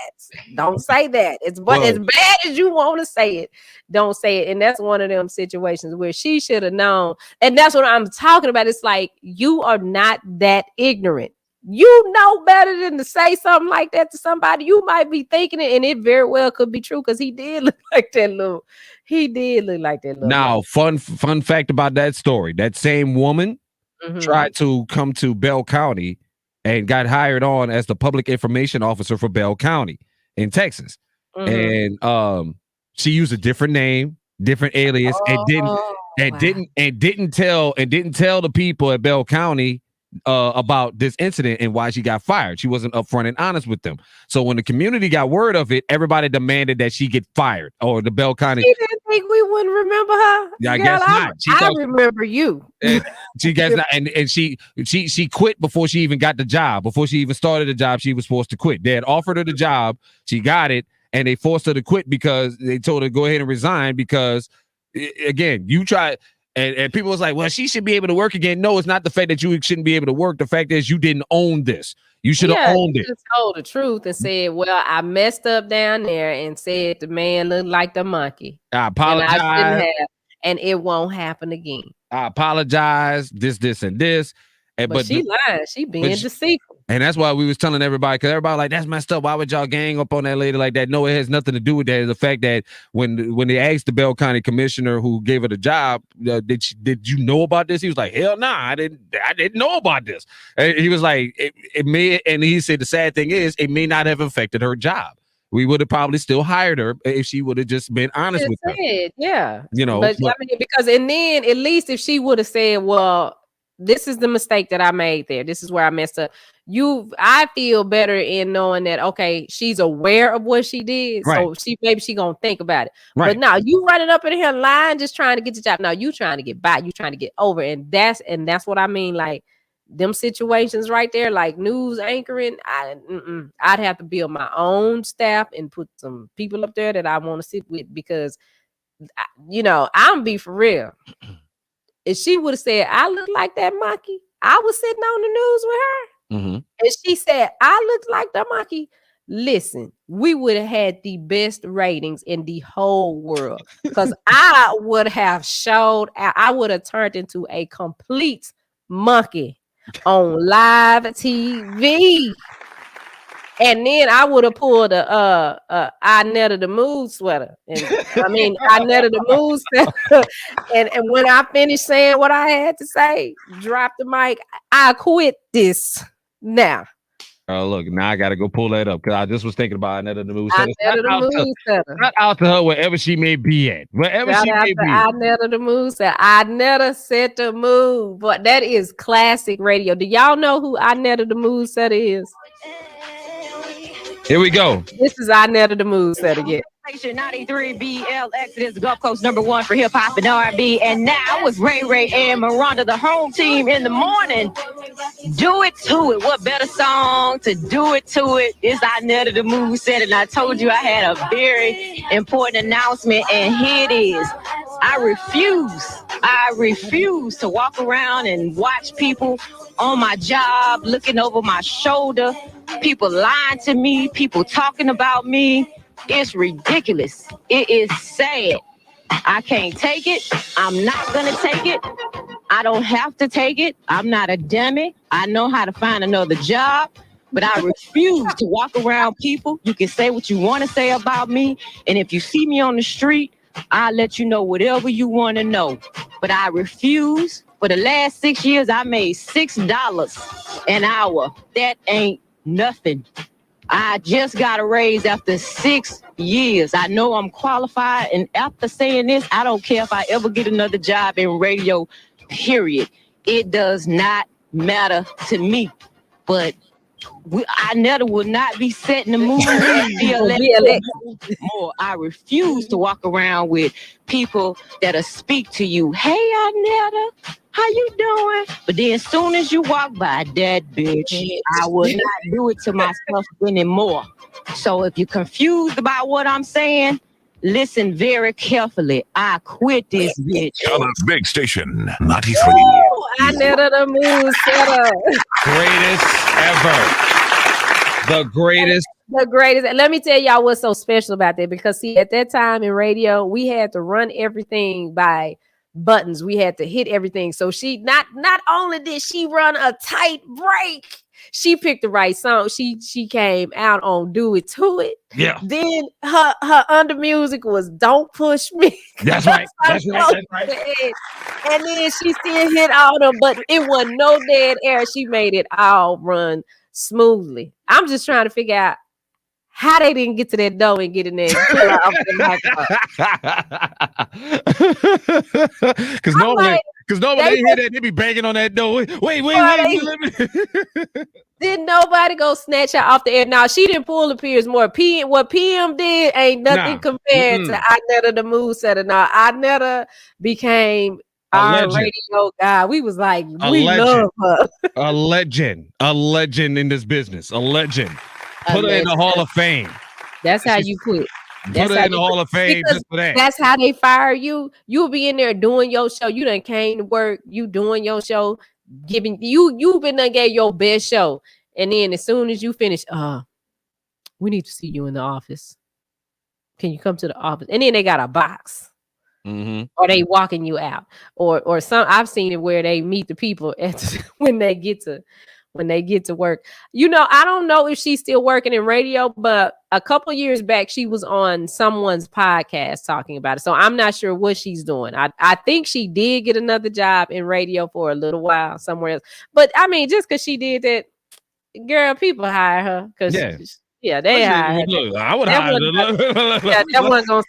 Speaker 1: Don't say that. As bad as you want to say it, don't say it. And that's one of them situations where she should have known. And that's what I'm talking about. It's like you are not that ignorant. You know better than to say something like that to somebody. You might be thinking it, and it very well could be true because he did look like that little. He did look like that little.
Speaker 2: Now, fun fact about that story: that same woman tried to come to Bell County and got hired on as the public information officer for Bell County in Texas, and she used a different name, different alias, and didn't tell the people at Bell County about this incident and why she got fired. She wasn't upfront and honest with them. So when the community got word of it, everybody demanded that she get fired. Or the Bell County.
Speaker 1: She didn't think we wouldn't remember her.
Speaker 2: Yeah, I guess not.
Speaker 1: I remember you.
Speaker 2: She guess not, and she quit before she even got the job. Before she even started the job, she was forced to quit. They had offered her the job. She got it, and they forced her to quit because they told her to go ahead and resign because, again, you try. And people was like, well, she should be able to work again. No, it's not the fact that you shouldn't be able to work. The fact is you didn't own this. You should have owned it.
Speaker 1: You told the truth and said, well, I messed up down there and said the man looked like the monkey.
Speaker 2: I apologize.
Speaker 1: And it won't happen again.
Speaker 2: I apologize. This, and this.
Speaker 1: But she lying. She being deceitful.
Speaker 2: And that's why we was telling everybody, because everybody like, that's messed up. Why would y'all gang up on that lady like that? No, it has nothing to do with that. It's the fact that when they asked the Bell County commissioner who gave her the job, did you know about this? He was like, hell nah, I didn't know about this. And he was like, it may, and he said the sad thing is it may not have affected her job. We would have probably still hired her if she would have just been honest with her.
Speaker 1: Yeah.
Speaker 2: But
Speaker 1: I mean, because and then at least if she would have said, well, this is the mistake that I made there. This is where I messed up. I feel better in knowing that, okay, she's aware of what she did. Right. So maybe she gonna think about it. Right. But now you running up in here lying, just trying to get the job. Now you trying to get by, you trying to get over. And that's what I mean. Like them situations right there, like news anchoring, I'd have to build my own staff and put some people up there that I want to sit with because I'm be for real. If she would have said, I look like that monkey, I was sitting on the news with her. And she said, I look like the monkey. Listen, we would have had the best ratings in the whole world because I would have I would have turned into a complete monkey on live TV. And then I would have pulled a I netted the mood sweater. I netted the mood sweater. and when I finished saying what I had to say, drop the mic. I quit this now.
Speaker 2: Oh, look, now I got to go pull that up because I just was thinking about Annetta the Mood Setter.
Speaker 1: Not
Speaker 2: out to her wherever she may be at. Wherever she may be.
Speaker 1: Annetta the Mood Setter. Annetta set the mood. But that is classic radio. Do y'all know who Annetta the Mood Setter is?
Speaker 2: Here we go.
Speaker 1: This is Annetta the Mood Setter again.
Speaker 4: 93 BLX. It is the Gulf Coast #1 for hip hop and R&B. And now with Ray and Miranda, the home team in the morning. Do it to it. What better song to do it to it? It's Annetta the Mood Setter. And I told you I had a very important announcement, and here it is. I refuse to walk around and watch people on my job looking over my shoulder people lying to me, people talking about me. It's ridiculous. It is sad. I can't take it. I'm not going to take it. I don't have to take it. I'm not a dummy. I know how to find another job, but I refuse to walk around people. You can say what you want to say about me. And if you see me on the street, I'll let you know whatever you want to know. But I refuse. For the last 6 years, I made $6 an hour. That ain't nothing. I just got a raise after 6 years. I know I'm qualified. And after saying this, I don't care if I ever get another job in radio, period. It does not matter to me. But I never will not be setting the mood to be elected more. I refuse to walk around with people that'll speak to you. Hey, Arnetta, how you doing? But then as soon as you walk by, that bitch, I will not do it to myself anymore. So if you're confused about what I'm saying, listen very carefully. I quit this bitch.
Speaker 5: On a big station, 93.
Speaker 1: Arnetta the Moose setup.
Speaker 2: Greatest ever. The greatest.
Speaker 1: The greatest. And let me tell y'all what's so special about that. Because see, at that time in radio, we had to run everything by buttons. We had to hit everything. So she not only did she run a tight break, she picked the right song. She came out on Do It To It.
Speaker 2: Yeah.
Speaker 1: Then her under music was Don't Push Me.
Speaker 2: That's right. That's right. That's right.
Speaker 1: And then she still hit all them, but it wasn't no dead air. She made it all run smoothly. I'm just trying to figure out how they didn't get to that door and get in there and pull off the microphone.
Speaker 2: Because normally they hear that, they be banging on that door. Wait.
Speaker 1: Didn't nobody go snatch her off the air? Now she didn't pull the Piers more. What PM did ain't nothing compared to Arnetta the Moose setter. Now Arnetta became our radio guy. We was like, love her.
Speaker 2: A legend in this business. A legend. Put her in the Hall of Fame.
Speaker 1: That's how you quit.
Speaker 2: Put her in the Hall of Fame just for that.
Speaker 1: That's how they fire you. You'll be in there doing your show. You done came to work. You doing your show. Giving you've been done gave your best show. And then as soon as you finish, we need to see you in the office. Can you come to the office? And then they got a box.
Speaker 2: Mm-hmm.
Speaker 1: Or they walking you out. Or some I've seen it where they meet the people when they get to work. You know, I don't know if she's still working in radio, but a couple years back, she was on someone's podcast talking about it. So I'm not sure what she's doing. I think she did get another job in radio for a little while somewhere else. But I mean, just because she did that, girl, people hire her. Because they hire her.
Speaker 2: Look, I would hire her.
Speaker 1: Yeah, that wasn't going to.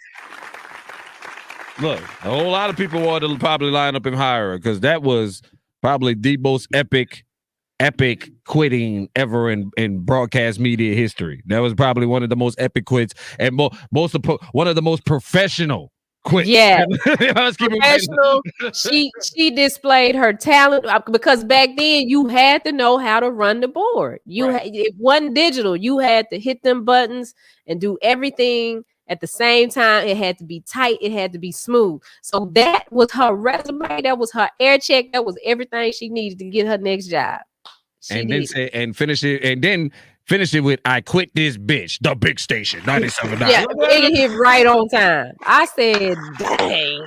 Speaker 2: Look, a whole lot of people wanted to probably line up and hire her because that was probably the most epic quitting ever in broadcast media history. That was probably one of the most epic quits and one of the most professional quits.
Speaker 1: Yeah,
Speaker 2: let's keep
Speaker 1: professional. She displayed her talent because back then you had to know how to run the board. It wasn't digital. You had to hit them buttons and do everything at the same time. It had to be tight. It had to be smooth. So that was her resume. That was her air check. That was everything she needed to get her next job.
Speaker 2: Finish it with "I quit this bitch." The big station, 97.
Speaker 1: Yeah, it hit right on time. I said, "Dang,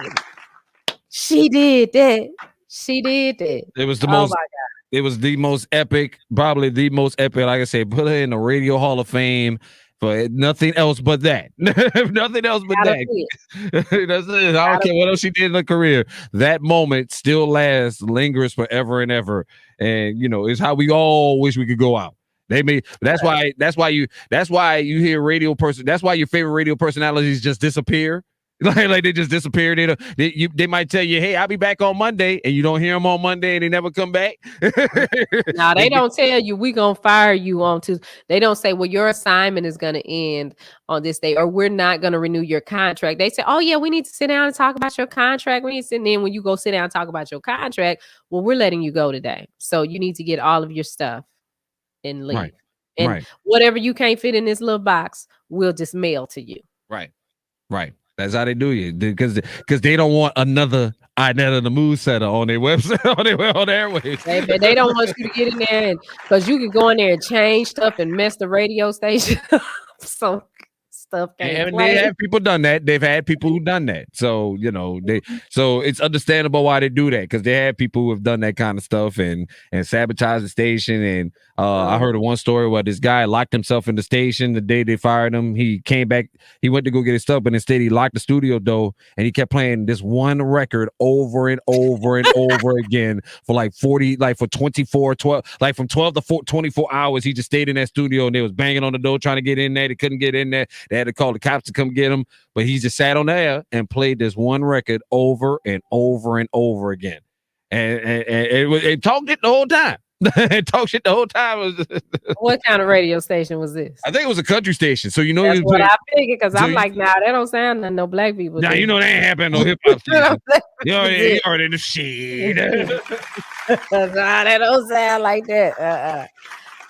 Speaker 1: she did that. She did that."
Speaker 2: It was the
Speaker 1: most.
Speaker 2: My God. It was the most epic, probably the most epic. Like I said, put her in the Radio Hall of Fame for nothing else but that. Nothing else but that. That's it. I don't care what else she did in her career. That moment still lasts, lingers forever and ever. And it's how we all wish we could go out. That's why you hear radio person. That's why your favorite radio personalities just disappear. Like they just disappeared. They might tell you, "Hey, I'll be back on Monday," and you don't hear them on Monday, and they never come back.
Speaker 1: No, they don't tell you we gonna fire you on Tuesday. They don't say, "Well, your assignment is gonna end on this day," or "We're not gonna renew your contract." They say, "Oh yeah, we need to sit down and talk about your contract." We need to sit. And then when you go sit down and talk about your contract, well, we're letting you go today, so you need to get all of your stuff and leave.
Speaker 2: Right.
Speaker 1: And whatever you can't fit in this little box, we'll just mail to you.
Speaker 2: Right. That's how they do you, because they don't want another Inetta the Mood Setter on their website on their airwaves.
Speaker 1: They don't want you to get in there because you can go in there and change stuff and mess the radio station. So stuff can't play.
Speaker 2: They have people done that. They've had people who done that. So so it's understandable why they do that, because they have people who have done that kind of stuff and sabotage the station. And I heard of one story where this guy locked himself in the station the day they fired him. He came back, he went to go get his stuff, but instead he locked the studio door and he kept playing this one record over and over and over again for like 12, like from 12 to 24 hours. He just stayed in that studio and they was banging on the door trying to get in there. They couldn't get in there. They had to call the cops to come get him, but he just sat on there and played this one record over and over and over again. And it talked it the whole time. It talked shit the whole time.
Speaker 1: What kind of radio station was this?
Speaker 2: I think it was a country station. So
Speaker 1: That's what I figured, because I'm like, nah, that don't sound like no black people.
Speaker 2: Nah, you know they ain't happening no hip hop station. You already in the shit.
Speaker 1: Nah, that don't sound like that.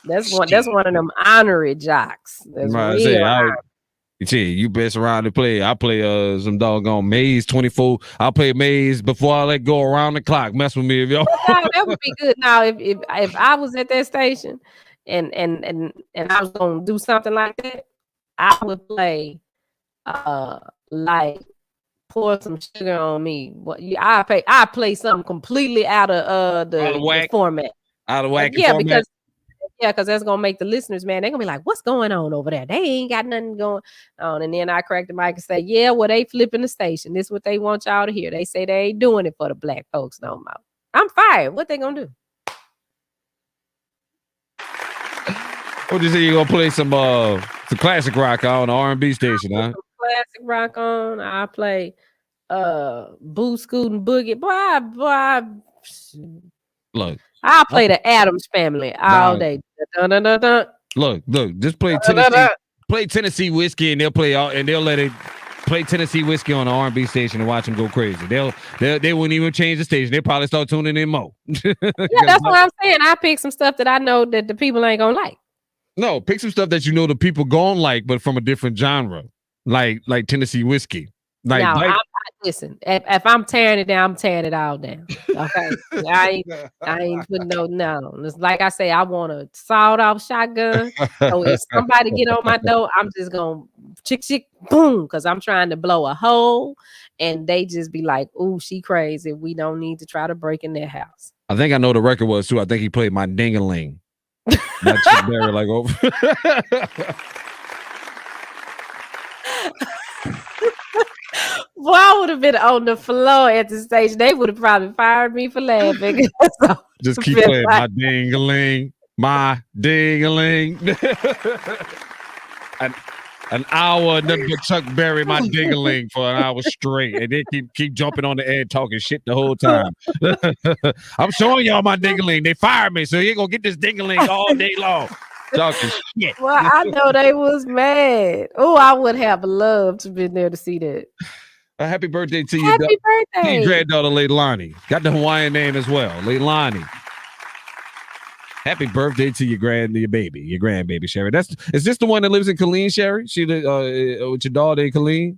Speaker 1: That's one of them honorary jocks. That's real.
Speaker 2: You see, you best around to play. I play some doggone Maze 24. I'll play Maze before I let go around the clock. Mess with me if y'all.
Speaker 1: That would be good. Now, if I was at that station and I was gonna do something like that, I would play like pour some sugar on me. I play something completely out of the format.
Speaker 2: Out of whack.
Speaker 1: Yeah, because that's gonna make the listeners, man, they're gonna be like, what's going on over there? They ain't got nothing going on. And then I crack the mic and say, yeah, well, they flipping the station. This is what they want y'all to hear. They say they ain't doing it for the black folks no more. I'm fired. What they gonna do?
Speaker 2: What you say? You gonna play some classic rock on the R&B station, huh?
Speaker 1: Classic rock on. I play Boo Scootin' Boogie. Boy.
Speaker 2: Look.
Speaker 1: I'll play the Addams Family all day. Dun, dun, dun, dun.
Speaker 2: Look, just play Tennessee Whiskey, and they'll let it play Tennessee Whiskey on the R&B station and watch them go crazy. They wouldn't even change the station. They probably start tuning in more.
Speaker 1: Yeah, that's what I'm saying. I pick some stuff that I know that the people ain't gonna like.
Speaker 2: No, pick some stuff that you know the people gonna like, but from a different genre, like Tennessee Whiskey.
Speaker 1: Listen, if I'm tearing it down, I'm tearing it all down. Okay, I ain't putting no. It's like I say, I want a sawed-off shotgun. So if somebody get on my door, I'm just gonna chick boom, because I'm trying to blow a hole, and they just be like, "Ooh, she crazy. We don't need to try to break in their house."
Speaker 2: I think I know the record was too. I think he played My Ding-a-Ling. That's very like over.
Speaker 1: Well, I would have been on the floor at the station. They would have probably fired me for laughing. So,
Speaker 2: just keep playing My Ding-a-Ling, My Ding-a-Ling. An hour, nothing but Chuck Berry, My Ding-a-Ling for an hour straight, and then keep jumping on the air talking shit the whole time. I'm showing y'all My Ding-a-Ling. They fired me, so you ain't gonna get this Ding-a-Ling all day long. Talking shit.
Speaker 1: Well, I know they was mad. Oh, I would have loved to be there to see that.
Speaker 2: Happy birthday to you.
Speaker 1: Happy birthday.
Speaker 2: To your granddaughter, Leilani. Got the Hawaiian name as well, Leilani. Happy birthday to your grandbaby, Sherry. Is this the one that lives in Killeen, Sherry? She with your daughter in Killeen?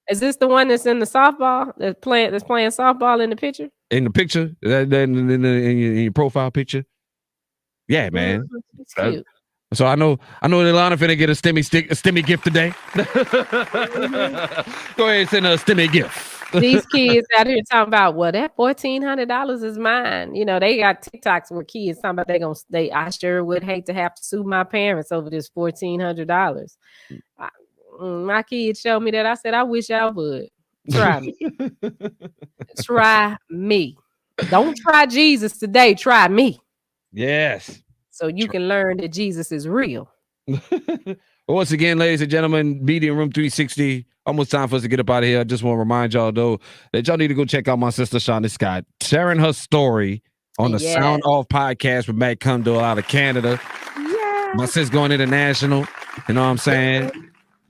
Speaker 1: Is this the one that's in the softball that's playing softball in the picture?
Speaker 2: In the picture, in your profile picture. Yeah, man.
Speaker 1: It's cute.
Speaker 2: So I know Leilani finna get a stimmy gift today. Go ahead and send her a stimmy gift.
Speaker 1: These kids out here talking about, well, that $1,400 is mine. You know, they got TikToks where kids talking about I sure would hate to have to sue my parents over this $1,400. My kids showed me that. I said, I wish I would. Try me. Try me. Don't try Jesus today. Try me.
Speaker 2: Yes.
Speaker 1: So you can learn that Jesus is real.
Speaker 2: Once again, ladies and gentlemen, Media Room 360. Almost time for us to get up out of here. I just want to remind y'all, though, that y'all need to go check out my sister, Shani Scott, sharing her story on the Sound Off podcast with Matt Kundle out of Canada. Yeah. My sis going international. You know what I'm saying?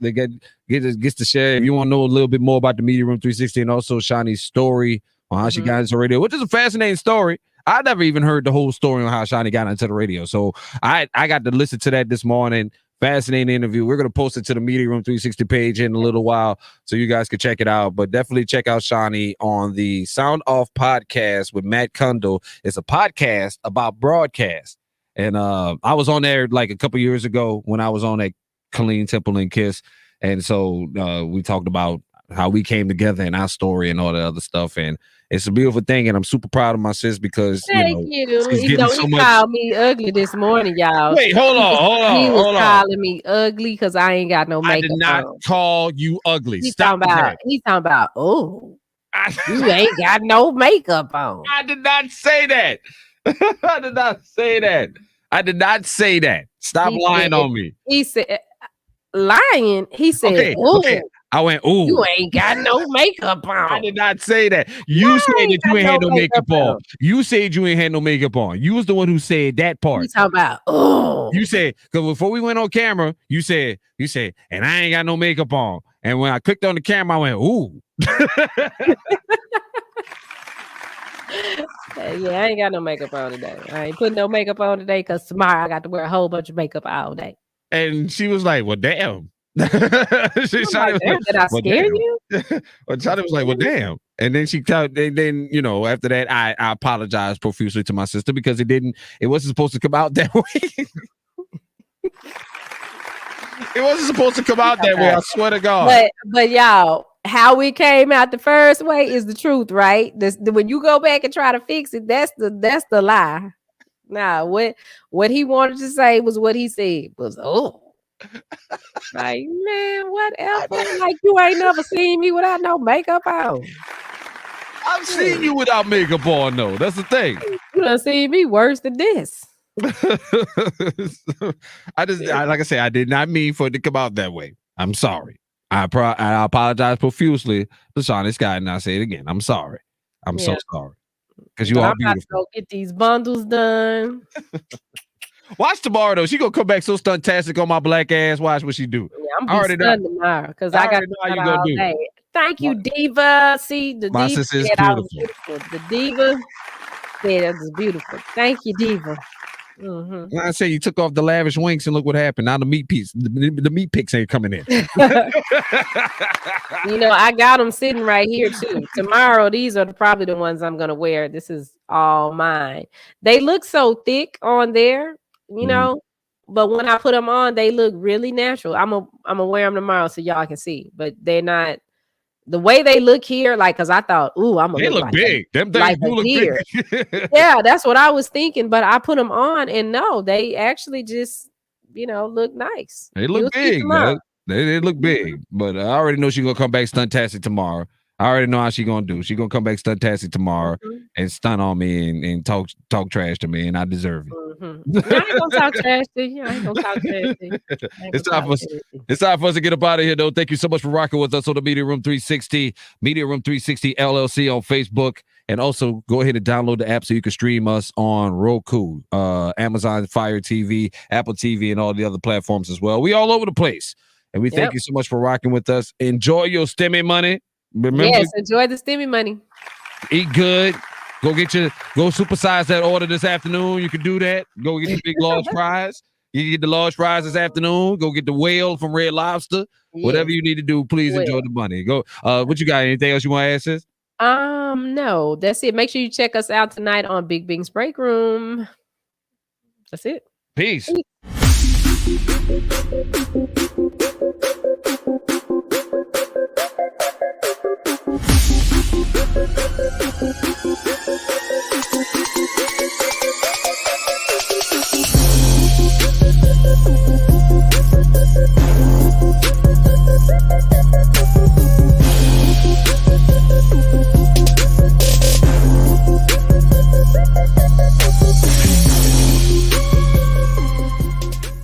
Speaker 2: They gets to share. If you want to know a little bit more about the Media Room 360 and also Shani's story on how she got into radio, which is a fascinating story. I never even heard the whole story on how Shani got into the radio. So I got to listen to that this morning. Fascinating interview. We're going to post it to the Media Room 360 page in a little while so you guys can check it out. But definitely check out Shani on the Sound Off podcast with Matt Kundle. It's a podcast about broadcast. And I was on there like a couple years ago when I was on at Colleen, Temple, and Kiss. And so we talked about how we came together and our story and all that other stuff. And it's a beautiful thing. And I'm super proud of my sis because,
Speaker 1: Thank you.
Speaker 2: she's
Speaker 1: He
Speaker 2: getting so much.
Speaker 1: called me ugly this morning, y'all.
Speaker 2: Wait, hold on.
Speaker 1: He was calling me ugly because I ain't got no makeup
Speaker 2: I did not
Speaker 1: on.
Speaker 2: call you ugly.
Speaker 1: He's
Speaker 2: Stop that.
Speaker 1: He's talking about, you ain't got no makeup on.
Speaker 2: I did not say that. I did not say that. I did not say that. Stop lying on me.
Speaker 1: He said, lying. He said,
Speaker 2: okay. I went, ooh.
Speaker 1: You ain't got no makeup on.
Speaker 2: I did not say that. You said that you ain't had no makeup on. You said you ain't had no makeup on. You was the one who said that part.
Speaker 1: You talking about,
Speaker 2: You said, because before we went on camera, you said, and I ain't got no makeup on. And when I clicked on the camera, I went, ooh.
Speaker 1: Yeah, I ain't got no makeup on today. I ain't putting no makeup on today because tomorrow I got to wear a whole bunch of makeup all day.
Speaker 2: And she was like, well, damn.
Speaker 1: Did I scare you?
Speaker 2: Well, Shani was like, well, damn. And then then, after that, I apologized profusely to my sister because it wasn't supposed to come out that way. It wasn't supposed to come out that way. I swear to God.
Speaker 1: But y'all, how it came out the first way is the truth, right? When you go back and try to fix it, that's the lie. Nah, what he wanted to say was what he said was, like, man, whatever. Like, you ain't never seen me without no makeup on.
Speaker 2: I've seen you without makeup on, though. That's the thing.
Speaker 1: You done seen me worse than this.
Speaker 2: Like I said, I did not mean for it to come out that way. I'm sorry. I apologize profusely to Shani Scott, and I say it again. I'm sorry. I'm so sorry. Because you are beautiful. I'm about to
Speaker 1: go get these bundles done.
Speaker 2: Watch tomorrow though. She gonna come back so stuntastic on my black ass. Watch what she do.
Speaker 1: Yeah, I'm gonna be stunned tomorrow because I got to how you gonna do. Day. Thank you, Diva. See, the
Speaker 2: my
Speaker 1: Diva
Speaker 2: said
Speaker 1: I was beautiful. The Diva said it was beautiful. Thank you, Diva.
Speaker 2: Mm-hmm. I say you took off the lavish winks and look what happened. Now the meat piece, the meat picks ain't coming in.
Speaker 1: I got them sitting right here too. Tomorrow, these are probably the ones I'm gonna wear. This is all mine. They look so thick on there, but when I put them on, they look really natural. I'm gonna wear them tomorrow so y'all can see, but they're not. The way they look here, like, because I thought,
Speaker 2: they look like big. Them things like do look big.
Speaker 1: Yeah, that's what I was thinking. But I put them on, and no, they actually just, look nice.
Speaker 2: They look big. They look big. But I already know she's gonna come back stuntastic tomorrow. I already know how she's gonna do. She's gonna come back stuntastic tomorrow and stunt on me and talk trash to me, and I deserve it.
Speaker 1: I ain't gonna talk trash to you. I ain't gonna talk trash to you.
Speaker 2: It's time for us to get up out of here, though. Thank you so much for rocking with us on the Media Room 360, Media Room 360 LLC on Facebook. And also go ahead and download the app so you can stream us on Roku, Amazon Fire TV, Apple TV, and all the other platforms as well. We all over the place. And we thank you so much for rocking with us. Enjoy your STEMI money. Remember,
Speaker 1: yes, enjoy the STEMI money.
Speaker 2: Eat good. Go supersize that order this afternoon. You can do that. Go get your big large fries. You can get the large fries this afternoon. Go get the whale from Red Lobster. Yes. Whatever you need to do, please enjoy the money. Go. What you got? Anything else you want to ask, sis?
Speaker 1: No, that's it. Make sure you check us out tonight on Big Bing's Break Room. That's it.
Speaker 2: Peace.